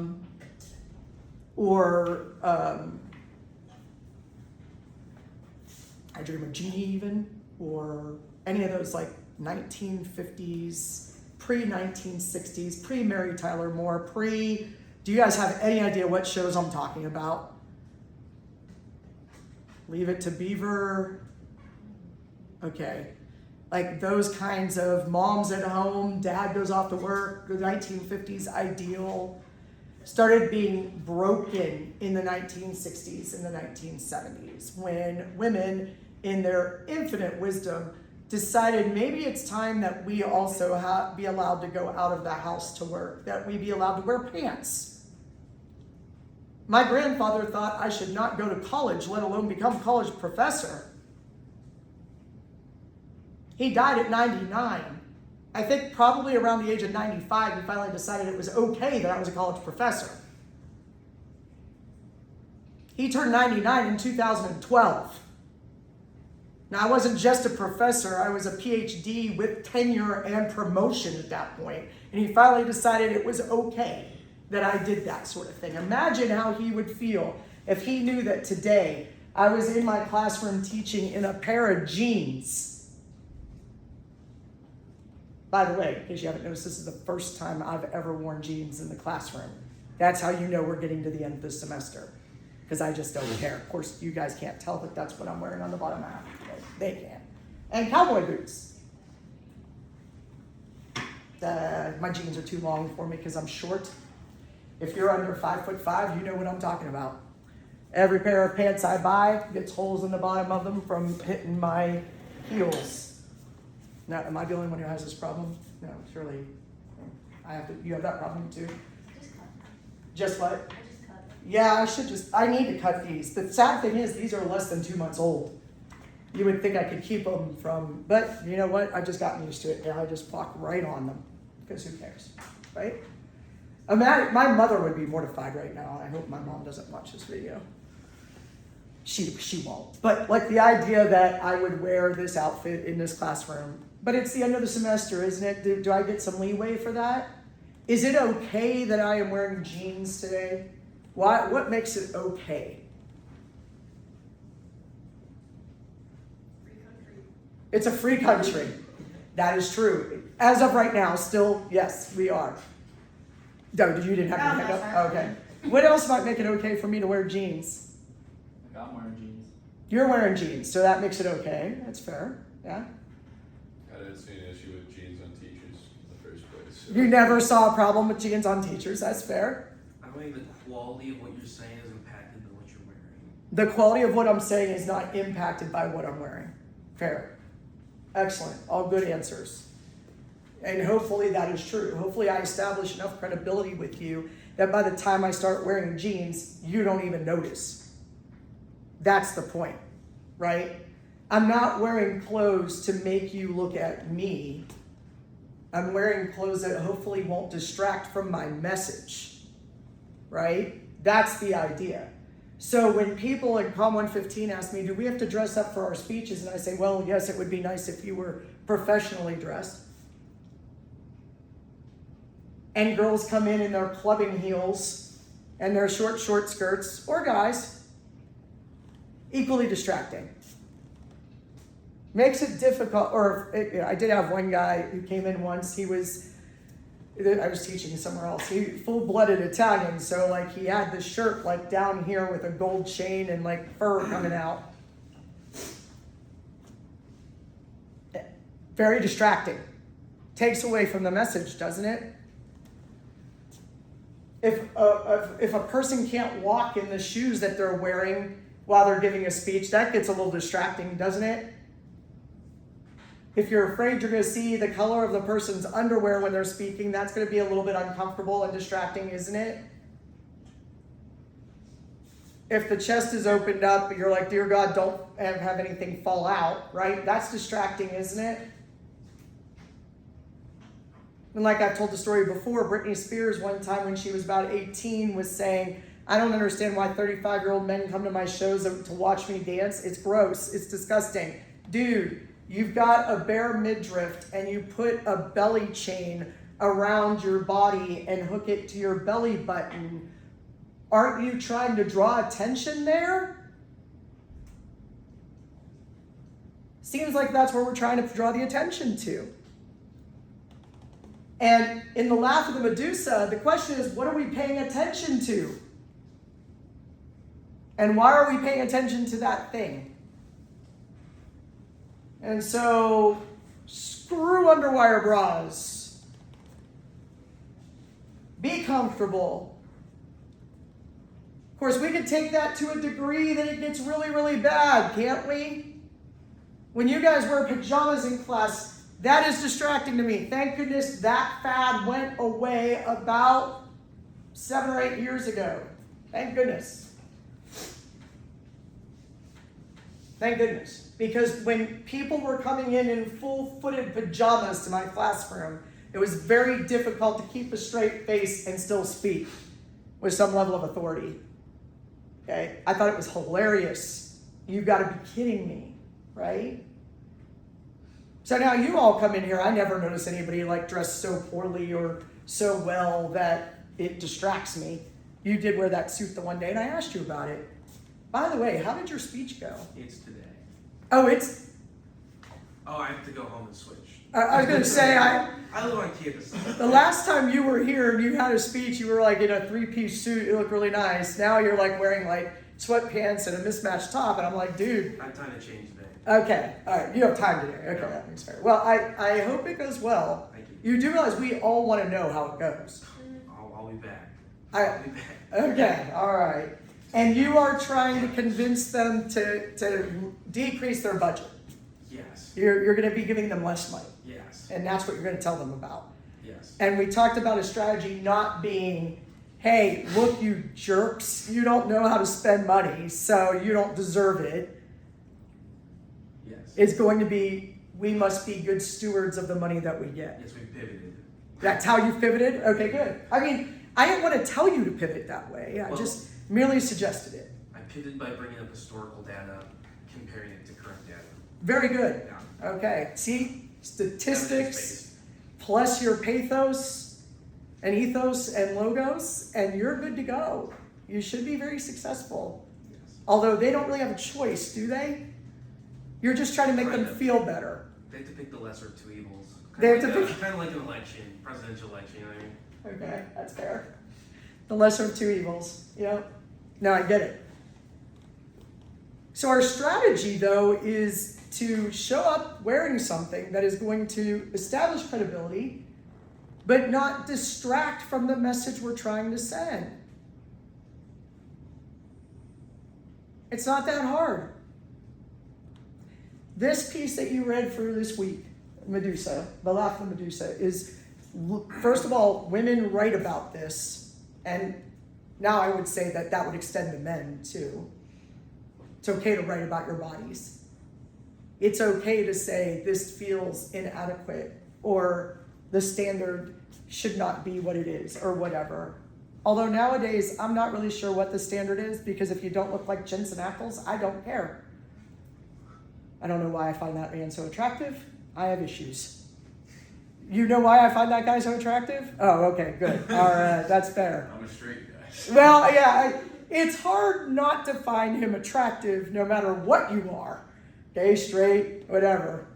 Dream of Jeannie even, or any of those like 1950s, pre-1960s, pre-Mary Tyler Moore, do you guys have any idea what shows I'm talking about? Leave It to Beaver. Okay. Like those kinds of moms at home, dad goes off to work, the 1950s ideal started being broken in the 1960s and the 1970s when women, in their infinite wisdom, decided maybe it's time that we also be allowed to go out of the house to work, that we be allowed to wear pants. My grandfather thought I should not go to college, let alone become a college professor. He died at 99. I think probably around the age of 95, he finally decided it was okay that I was a college professor. He turned 99 in 2012. Now, I wasn't just a professor, I was a PhD with tenure and promotion at that point. And he finally decided it was okay that I did that sort of thing. Imagine how he would feel if he knew that today I was in my classroom teaching in a pair of jeans. By the way, in case you haven't noticed, this is the first time I've ever worn jeans in the classroom. That's how you know we're getting to the end of the semester, because I just don't care. Of course, you guys can't tell, but that's what I'm wearing on the bottom half. They can. And cowboy boots. My jeans are too long for me because I'm short. If you're under 5'5", you know what I'm talking about. Every pair of pants I buy gets holes in the bottom of them from hitting my heels. Now, am I the only one who has this problem? No, surely. You have that problem too? Just cut them. Just what? I just cut them. Yeah, I need to cut these. The sad thing is, these are less than 2 months old. You would think I could keep them from, but you know what? I've just gotten used to it. Now I just walk right on them, because who cares, right? My mother would be mortified right now. I hope my mom doesn't watch this video. She won't. But like the idea that I would wear this outfit in this classroom, but it's the end of the semester, isn't it? Do I get some leeway for that? Is it okay that I am wearing jeans today? What makes it okay? Free country. It's a free country. That is true. As of right now, still, yes, we are. No, you didn't have your hand up? No, Okay. What else might make it okay for me to wear jeans? Like I'm wearing jeans. You're wearing jeans, so that makes it okay. That's fair. Yeah. I didn't see an issue with jeans on teachers in the first place. So. You never saw a problem with jeans on teachers. That's fair. I don't think the quality of what you're saying is impacted by what you're wearing. The quality of what I'm saying is not impacted by what I'm wearing. Fair. Excellent. All good answers. And hopefully that is true. Hopefully I establish enough credibility with you that by the time I start wearing jeans, you don't even notice. That's the point, right? I'm not wearing clothes to make you look at me. I'm wearing clothes that hopefully won't distract from my message, right? That's the idea. So when people in COM 115 ask me, do we have to dress up for our speeches? And I say, well, yes, it would be nice if you were professionally dressed. And girls come in their clubbing heels and their short skirts, or guys, equally distracting. Makes it difficult, I did have one guy who came in once, I was teaching somewhere else, he full-blooded Italian, so like he had the shirt like down here with a gold chain and like fur coming out. Very distracting. Takes away from the message, doesn't it? if a person can't walk in the shoes that they're wearing while they're giving a speech, that gets a little distracting, doesn't it? If you're afraid you're going to see the color of the person's underwear when they're speaking, that's going to be a little bit uncomfortable and distracting, isn't it? If the chest is opened up, but you're like, dear God, don't have anything fall out, right? That's distracting, isn't it? And like I've told the story before, Britney Spears one time when she was about 18 was saying, I don't understand why 35-year-old men come to my shows to watch me dance. It's gross. It's disgusting. Dude, you've got a bare midriff and you put a belly chain around your body and hook it to your belly button. Aren't you trying to draw attention there? Seems like that's where we're trying to draw the attention to. And in the Laugh of the Medusa, the question is, what are we paying attention to? And why are we paying attention to that thing? And so, screw underwire bras. Be comfortable. Of course, we could take that to a degree that it gets really, really bad, can't we? When you guys wear pajamas in class, that is distracting to me. Thank goodness that fad went away about 7 or 8 years ago. Thank goodness. Thank goodness. Because when people were coming in full-footed pajamas to my classroom, it was very difficult to keep a straight face and still speak with some level of authority. Okay? I thought it was hilarious. You've got to be kidding me, right? So now you all come in here. I never notice anybody like dressed so poorly or so well that it distracts me. You did wear that suit the one day and I asked you about it. By the way, how did your speech go? It's today. Oh, it's... Oh, I have to go home and switch. I was going to say, I live on campus. the last time you were here and you had a speech, you were like in a 3-piece suit. It looked really nice. Now you're like wearing like sweatpants and a mismatched top. And I'm like, dude. I have time to change today. Okay, all right. You have time today. Okay, that makes fair. Well, I hope it goes well. Thank you. You do realize we all want to know how it goes. I'll be back. I, I'll be back. okay, all right. And you are trying to convince them to decrease their budget. Yes. You're going to be giving them less money. Yes. And that's what you're going to tell them about. Yes. And we talked about a strategy not being, hey, look, you jerks, you don't know how to spend money, so you don't deserve it. Yes. It's going to be, we must be good stewards of the money that we get. Yes, we pivoted. That's how you pivoted? Okay, good. I mean, I didn't want to tell you to pivot that way. I just merely suggested it. I pivoted by bringing up historical data, comparing it to current data. Very good. Yeah. Okay, see, statistics Evidence-based. plus your pathos and ethos and logos, and you're good to go. You should be very successful. Yes. Although they don't really have a choice, do they? You're just trying to make them feel better. They have to pick the lesser of two evils. They have to pick- Kind of like an election, presidential election, you know what I mean? Okay, that's fair. The lesser of two evils. Yep. No, I get it. So our strategy, though, is to show up wearing something that is going to establish credibility, but not distract from the message we're trying to send. It's not that hard. This piece that you read for this week, Medusa, the Laugh of Medusa, is, first of all, women write about this, and now I would say that would extend to men too. It's okay to write about your bodies. It's okay to say this feels inadequate, or the standard should not be what it is, or whatever. Although nowadays, I'm not really sure what the standard is, because if you don't look like Jensen Ackles, I don't care. I don't know why I find that man so attractive. I have issues. You know why I find that guy so attractive? Oh, okay, good. All right, that's fair. I'm a straight guy. Well, yeah, it's hard not to find him attractive no matter what you are. Gay, straight, whatever.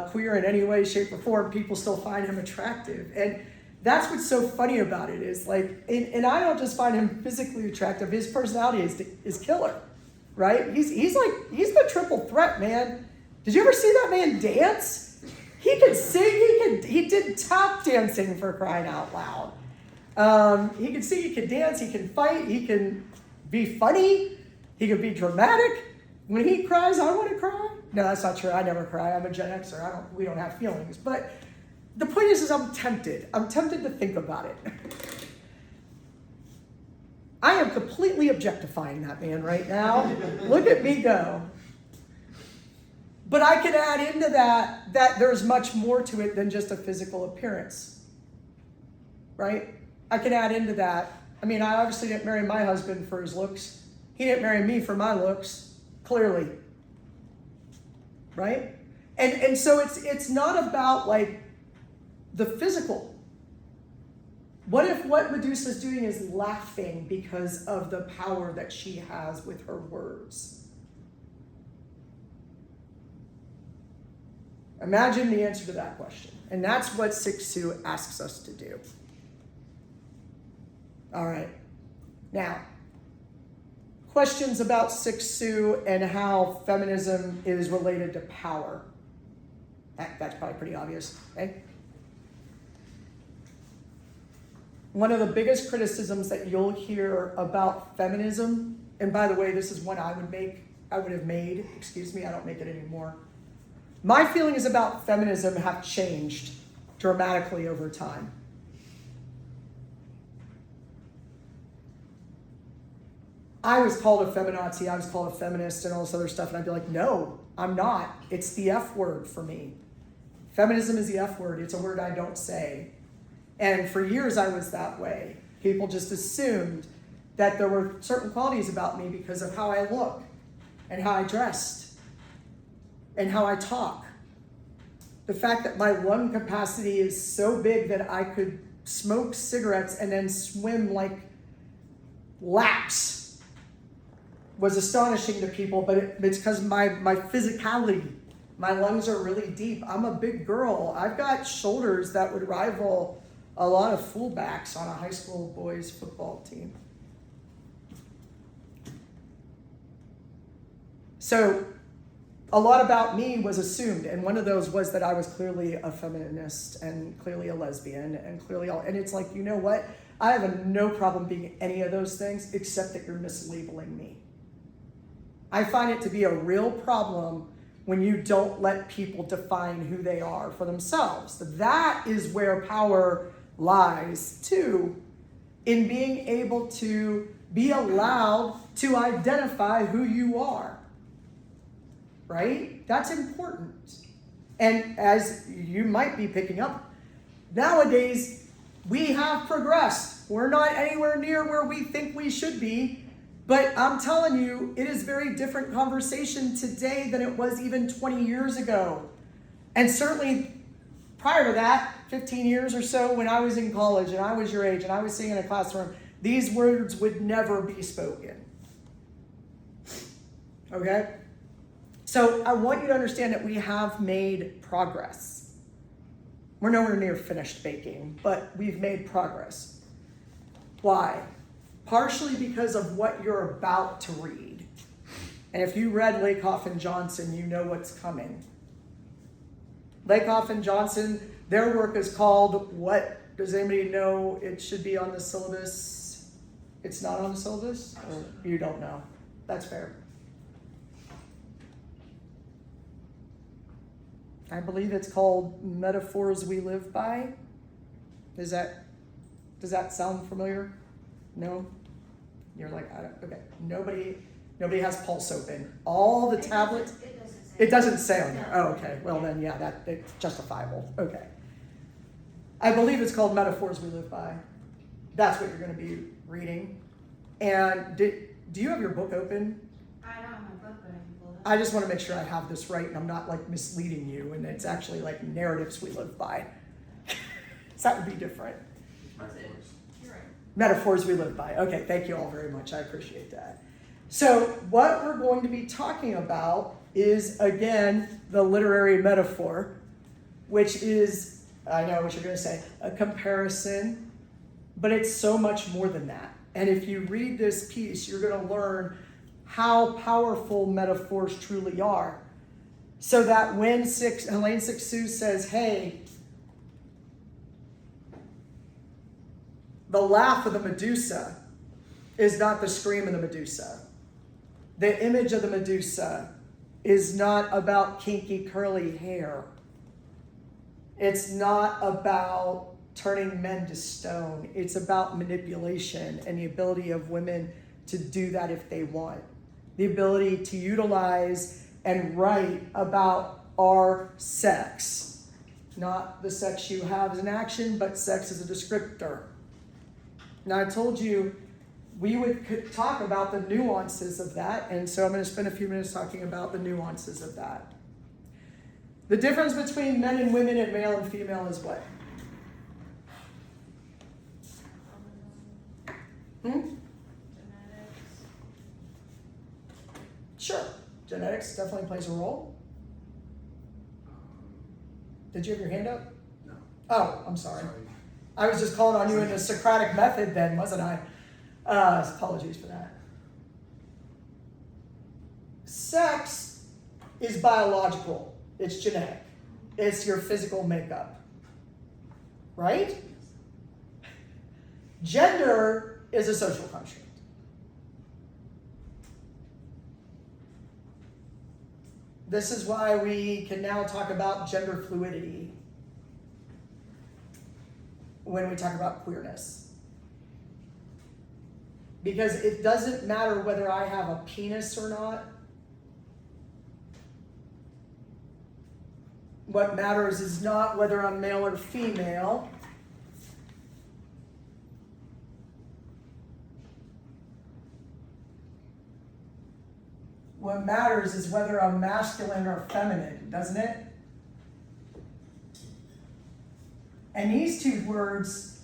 Queer in any way, shape, or form, people still find him attractive. And that's what's so funny about it is like, and I don't just find him physically attractive, his personality is killer. Right? He's the triple threat, man. Did you ever see that man dance? He could sing, he did tap dancing, for crying out loud. He can sing, he can dance, he can fight, he can be funny, he can be dramatic. When he cries, I want to cry. No, that's not true. I never cry. I'm a Gen Xer. We don't have feelings. But the point is I'm tempted. I'm tempted to think about it. I am completely objectifying that man right now. Look at me go. But I can add into that there's much more to it than just a physical appearance. Right? I can add into that. I mean, I obviously didn't marry my husband for his looks. He didn't marry me for my looks, clearly. Right? And so it's not about like the physical. What if what Medusa's doing is laughing because of the power that she has with her words? Imagine the answer to that question. And that's what Siksu asks us to do. All right. Now, questions about Siksu and how feminism is related to power. That's probably pretty obvious, okay? One of the biggest criticisms that you'll hear about feminism, and by the way, this is one I would have made, I don't make it anymore. My feelings about feminism have changed dramatically over time. I was called a feminazi, I was called a feminist and all this other stuff, and I'd be like, no, I'm not. It's the F word for me. Feminism is the F word. It's a word I don't say. And for years I was that way. People just assumed that there were certain qualities about me because of how I look and how I dressed and how I talk. The fact that my lung capacity is so big that I could smoke cigarettes and then swim like laps was astonishing to people, but it's because my physicality. My lungs are really deep. I'm a big girl. I've got shoulders that would rival a lot of fullbacks on a high school boys football team. So a lot about me was assumed, and one of those was that I was clearly a feminist and clearly a lesbian and and it's like, you know what? I have no problem being any of those things except that you're mislabeling me. I find it to be a real problem when you don't let people define who they are for themselves. That is where power lies too, in being able to be allowed to identify who you are. Right? That's important. And as you might be picking up, nowadays we have progressed. We're not anywhere near where we think we should be. But I'm telling you, it is a very different conversation today than it was even 20 years ago. And certainly prior to that, 15 years or so, when I was in college and I was your age and I was sitting in a classroom, these words would never be spoken. Okay? So I want you to understand that we have made progress. We're nowhere near finished baking, but we've made progress. Why? Partially because of what you're about to read. And if you read Lakoff and Johnson, you know what's coming. Lakoff and Johnson, their work is called what? Does anybody know it should be on the syllabus? It's not on the syllabus? Or you don't know? That's fair. I believe it's called Metaphors We Live By. Does that sound familiar? No? You're like, okay. Nobody has Pulse open. All the tablets. It doesn't say on there. Oh, okay. Well then, yeah, it's justifiable. Okay. I believe it's called Metaphors We Live By. That's what you're going to be reading. And do you have your book open? I don't have my book, but I can pull it up. I just want to make sure I have this right and I'm not like misleading you and it's actually like narratives we live by. So that would be different. You're right. Metaphors we live by. Okay, thank you all very much. I appreciate that. So what we're going to be talking about is, again, the literary metaphor, which is, I know what you're going to say, a comparison, but it's so much more than that. And if you read this piece, you're going to learn how powerful metaphors truly are. So that when Hélène Cixous says, hey, The laugh of the Medusa is not the scream of the Medusa. The image of the Medusa is not about kinky curly hair. It's not about turning men to stone. It's about manipulation and the ability of women to do that if they want. The ability to utilize and write about our sex. Not the sex you have as an action, but sex as a descriptor. Now, I told you we could talk about the nuances of that, and so I'm going to spend a few minutes talking about the nuances of that. The difference between men and women and male and female is what? Genetics. Sure. Genetics definitely plays a role. Did you have your hand up? No. Oh, I'm sorry. I was just calling on you in the Socratic method then, wasn't I? Apologies for that. Sex is biological. It's genetic. It's your physical makeup. Right? Gender is a social construct. This is why we can now talk about gender fluidity when we talk about queerness. Because it doesn't matter whether I have a penis or not. What matters is not whether I'm male or female. What matters is whether I'm masculine or feminine, doesn't it? And these two words,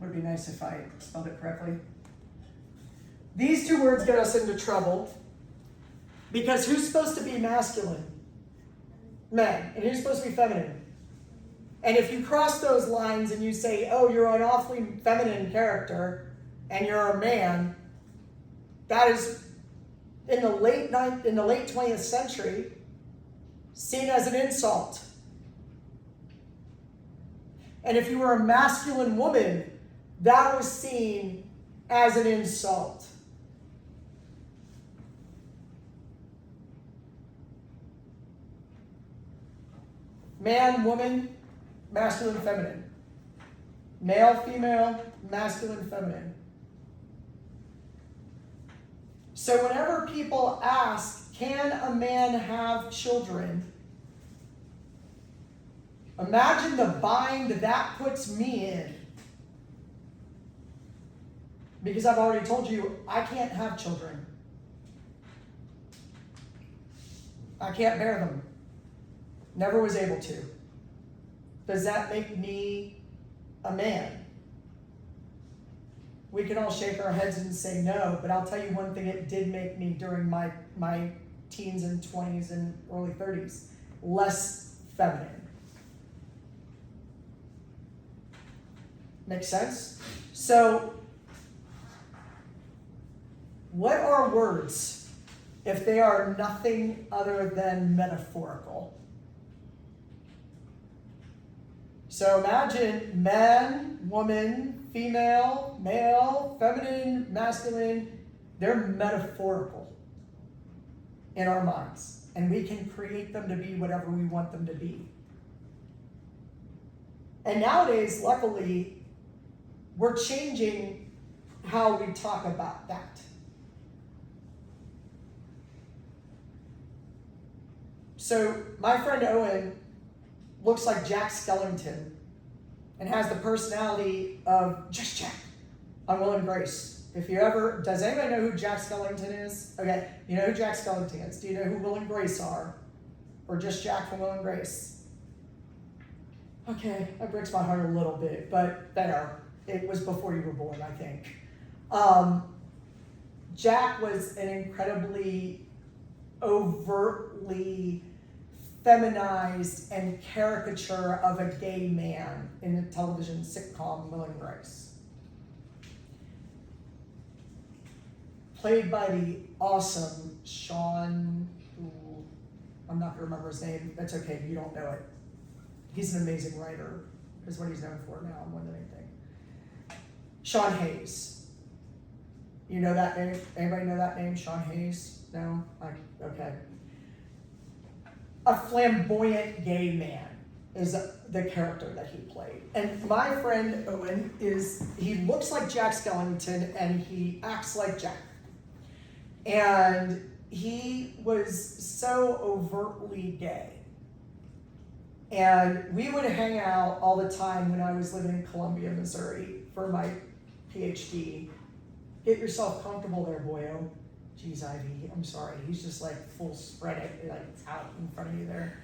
would be nice if I spelled it correctly. These two words get us into trouble because who's supposed to be masculine? Men. And who's supposed to be feminine? And if you cross those lines and you say, oh, you're an awfully feminine character and you're a man, that is in the late 20th century seen as an insult. And if you were a masculine woman, that was seen as an insult. Man, woman, masculine, feminine. Male, female, masculine, feminine. So whenever people ask, can a man have children? Imagine the bind that puts me in. Because I've already told you, I can't have children. I can't bear them. Never was able to. Does that make me a man? We can all shake our heads and say no, but I'll tell you one thing it did make me during my teens and 20s and early 30s. Less feminine. Make sense? So, what are words if they are nothing other than metaphorical? So imagine man, woman, female, male, feminine, masculine. They're metaphorical in our minds. And we can create them to be whatever we want them to be. And nowadays, luckily, we're changing how we talk about that. So my friend Owen looks like Jack Skellington and has the personality of Just Jack on Will and Grace. Does anybody know who Jack Skellington is? Okay, you know who Jack Skellington is. Do you know who Will and Grace are? Or Just Jack from Will and Grace? Okay, that breaks my heart a little bit, but there. It was before you were born, I think. Jack was an incredibly overtly feminized and caricature of a gay man in the television sitcom Will and Grace. Played by the awesome Sean, I'm not going to remember his name. That's okay if you don't know it. He's an amazing writer, is what he's known for now more than anything. Sean Hayes. You know that name? Anybody know that name? Sean Hayes? No? Okay. A flamboyant gay man is the character that he played. And my friend Owen he looks like Jack Skellington and he acts like Jack. And he was so overtly gay. And we would hang out all the time when I was living in Columbia, Missouri for my PhD. Get yourself comfortable there, boyo. Geez, Ivy, I'm sorry. He's just like full spread it, like out in front of you there.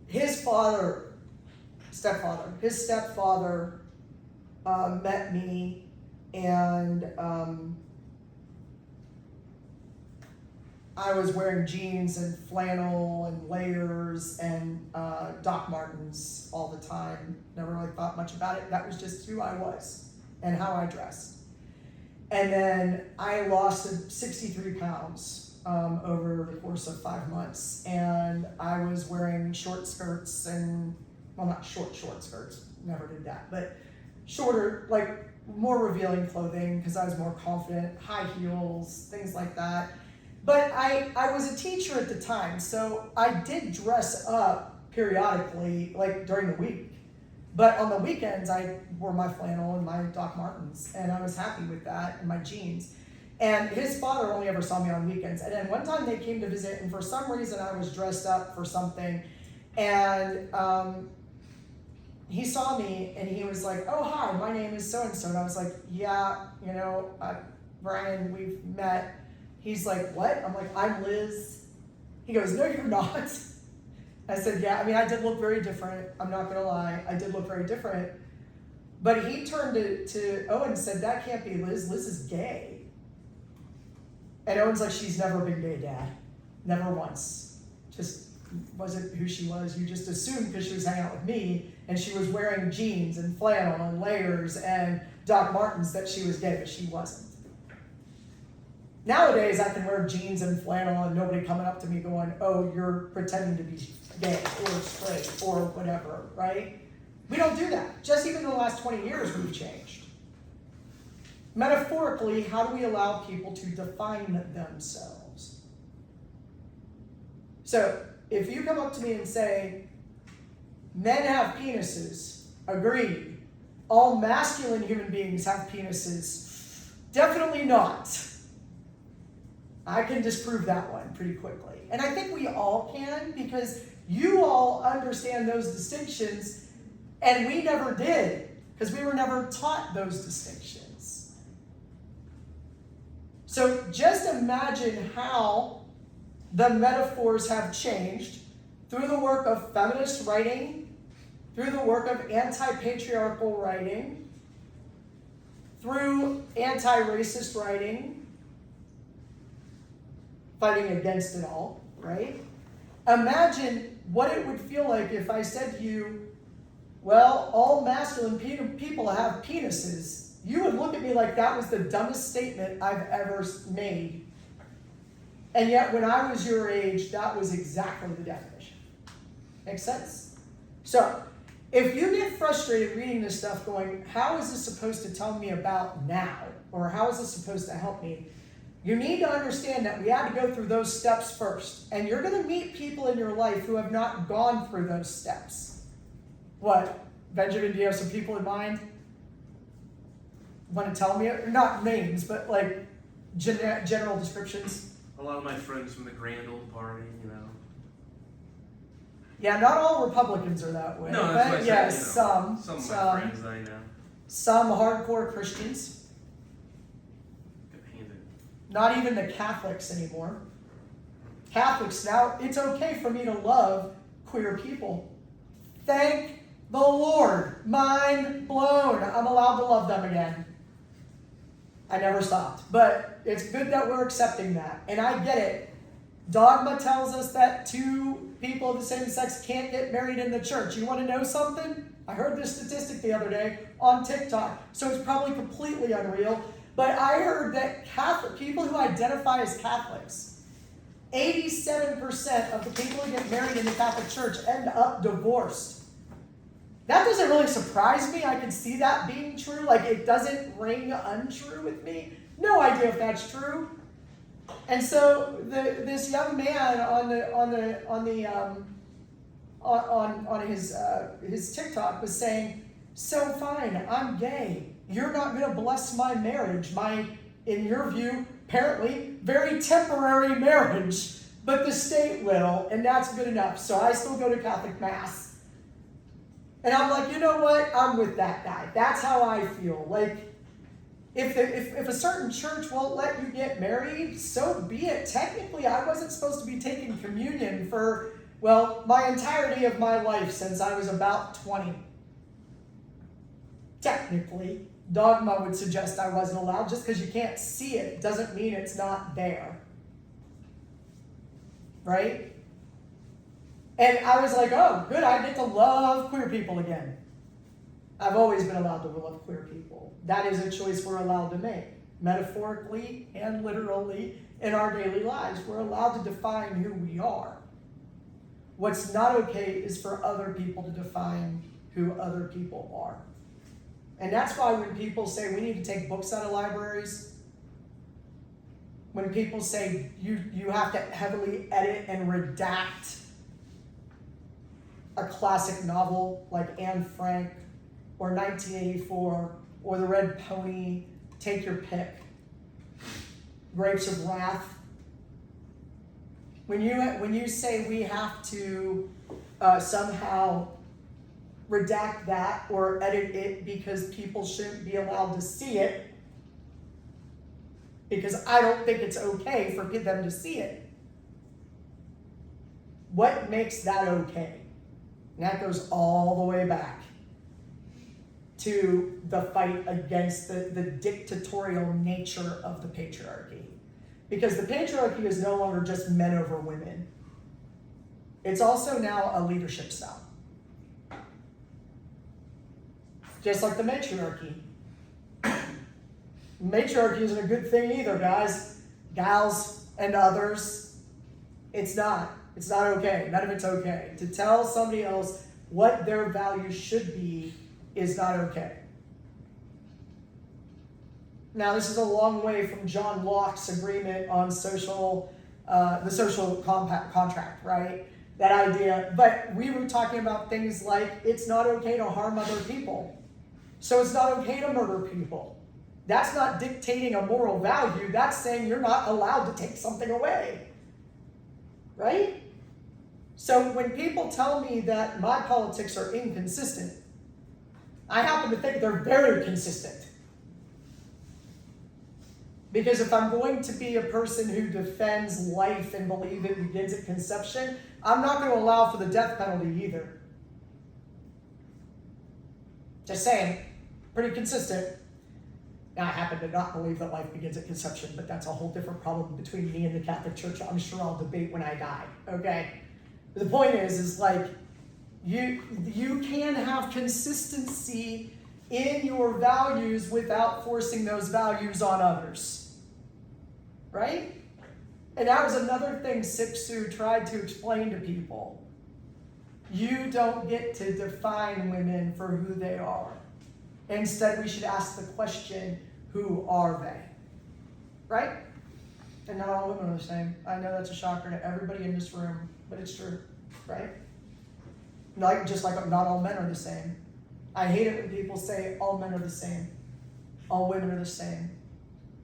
His stepfather met me, and I was wearing jeans and flannel and layers and Doc Martens all the time. Never really thought much about it. That was just who I was and how I dressed. And then I lost 63 pounds over the course of 5 months. And I was wearing short skirts and, well, not short skirts, never did that, but shorter, like more revealing clothing because I was more confident, high heels, things like that. But I was a teacher at the time, so I did dress up periodically, like during the week. But on the weekends, I wore my flannel and my Doc Martens, and I was happy with that, and my jeans. And his father only ever saw me on weekends. And then one time they came to visit, and for some reason I was dressed up for something, and he saw me, and he was like, "Oh, hi, my name is so-and-so." And I was like, "Yeah, Brian, we've met." He's like, "What?" I'm like, "I'm Liz." He goes, "No, you're not." I said, "Yeah, I mean, I did look very different. I'm not gonna lie, I did look very different." But he turned to Owen and said, "That can't be Liz. Liz is gay." And Owen's like, "She's never been gay, Dad. Never once. Just wasn't who she was. You just assumed because she was hanging out with me and she was wearing jeans and flannel and layers and Doc Martens that she was gay, but she wasn't." Nowadays, I can wear jeans and flannel and nobody coming up to me going, "Oh, you're pretending to be gay or straight or whatever," right? We don't do that. Just even in the last 20 years, we've changed. Metaphorically, how do we allow people to define themselves? So, if you come up to me and say, "Men have penises," agreed. All masculine human beings have penises. Definitely not. I can disprove that one pretty quickly. And I think we all can because you all understand those distinctions and we never did because we were never taught those distinctions. So just imagine how the metaphors have changed through the work of feminist writing, through the work of anti-patriarchal writing, through anti-racist writing, fighting against it all, right? Imagine what it would feel like if I said to you, "Well, all masculine people have penises." You would look at me like that was the dumbest statement I've ever made. And yet when I was your age, that was exactly the definition. Make sense? So, if you get frustrated reading this stuff going, "How is this supposed to tell me about now?" Or "How is this supposed to help me?" You need to understand that we had to go through those steps first. And you're going to meet people in your life who have not gone through those steps. What? Benjamin, do you have some people in mind? Want to tell me? Not names, but like general descriptions. A lot of my friends from the Grand Old Party, Yeah, not all Republicans are that way. No, that's but what I yes, said, some. Some of my friends I know. Some hardcore Christians. Handed. Not even the Catholics anymore. Catholics now, it's okay for me to love queer people. Thank the Lord. Mind blown. I'm allowed to love them again. I never stopped. But it's good that we're accepting that. And I get it. Dogma tells us that two people of the same sex can't get married in the church. You want to know something? I heard this statistic the other day on TikTok. So it's probably completely unreal. But I heard that Catholic people who identify as Catholics 87% of the people who get married in the Catholic Church end up divorced. That doesn't really surprise me. I can see that being true. Like, it doesn't ring untrue with me. No idea if that's true. And so this young man on his TikTok was saying, "So fine, I'm gay. You're not going to bless my marriage, my, in your view, apparently very temporary marriage, but the state will, and that's good enough. So I still go to Catholic Mass." And I'm like, you know what? I'm with that guy. That's how I feel. Like, if a certain church won't let you get married, so be it. Technically, I wasn't supposed to be taking communion for, well, my entirety of my life since I was about 20. Technically, dogma would suggest I wasn't allowed. Just because you can't see it doesn't mean it's not there. Right? And I was like, oh, good, I get to love queer people again. I've always been allowed to love queer people. That is a choice we're allowed to make, metaphorically and literally in our daily lives. We're allowed to define who we are. What's not okay is for other people to define who other people are. And that's why when people say we need to take books out of libraries, when people say you have to heavily edit and redact a classic novel like Anne Frank or 1984 or The Red Pony, take your pick, Grapes of Wrath. When you say we have to somehow redact that or edit it because people shouldn't be allowed to see it, because I don't think it's okay for them to see it, what makes that okay? And that goes all the way back to the fight against the dictatorial nature of the patriarchy. Because the patriarchy is no longer just men over women. It's also now a leadership style. Just like the matriarchy. Matriarchy isn't a good thing either, guys, gals, and others. It's not. It's not okay. None of it's okay. To tell somebody else what their values should be is not okay. Now, this is a long way from John Locke's agreement on the social contract, right? That idea. But we were talking about things like it's not okay to harm other people. So it's not okay to murder people. That's not dictating a moral value. That's saying you're not allowed to take something away. Right? So when people tell me that my politics are inconsistent, I happen to think they're very consistent. Because if I'm going to be a person who defends life and believe it begins at conception, I'm not going to allow for the death penalty either. Just saying, pretty consistent. Now, I happen to not believe that life begins at conception, but that's a whole different problem between me and the Catholic Church. I'm sure I'll debate when I die, okay? But the point is like, you can have consistency in your values without forcing those values on others, right? And that was another thing Siksu tried to explain to people. You don't get to define women for who they are. Instead, we should ask the question, who are they? Right? And not all women are the same. I know that's a shocker to everybody in this room, but it's true, right? Just like not all men are the same. I hate it when people say all men are the same. All women are the same.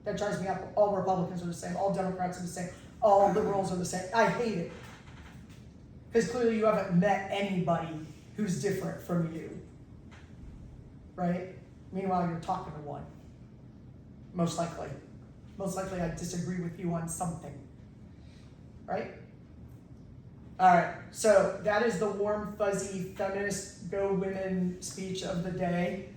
That drives me up. All Republicans are the same. All Democrats are the same. All liberals are the same. I hate it. Because clearly you haven't met anybody who's different from you. Right? Meanwhile, you're talking to one. Most likely. Most likely I disagree with you on something. Right? Alright, so that is the warm, fuzzy, feminist, go women speech of the day.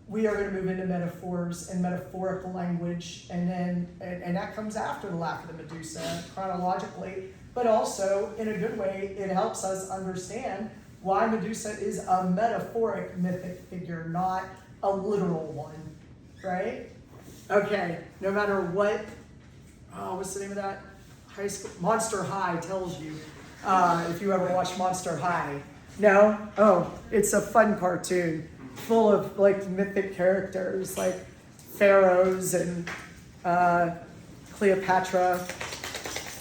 We are going to move into metaphors and metaphorical language, and that comes after the Laugh of the Medusa, chronologically, but also, in a good way, it helps us understand why Medusa is a metaphoric mythic figure, not a literal one, right? Okay, no matter what, what's the name of that? high school, Monster High tells you, if you ever watch Monster High. No? Oh, it's a fun cartoon full of like mythic characters like pharaohs and Cleopatra,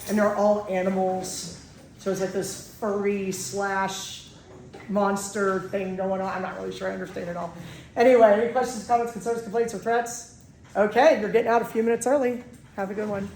and they're all animals. So it's like this furry / monster thing going on. I'm not really sure I understand it all. Anyway, any questions, comments, concerns, complaints, or threats? Okay, you're getting out a few minutes early. Have a good one.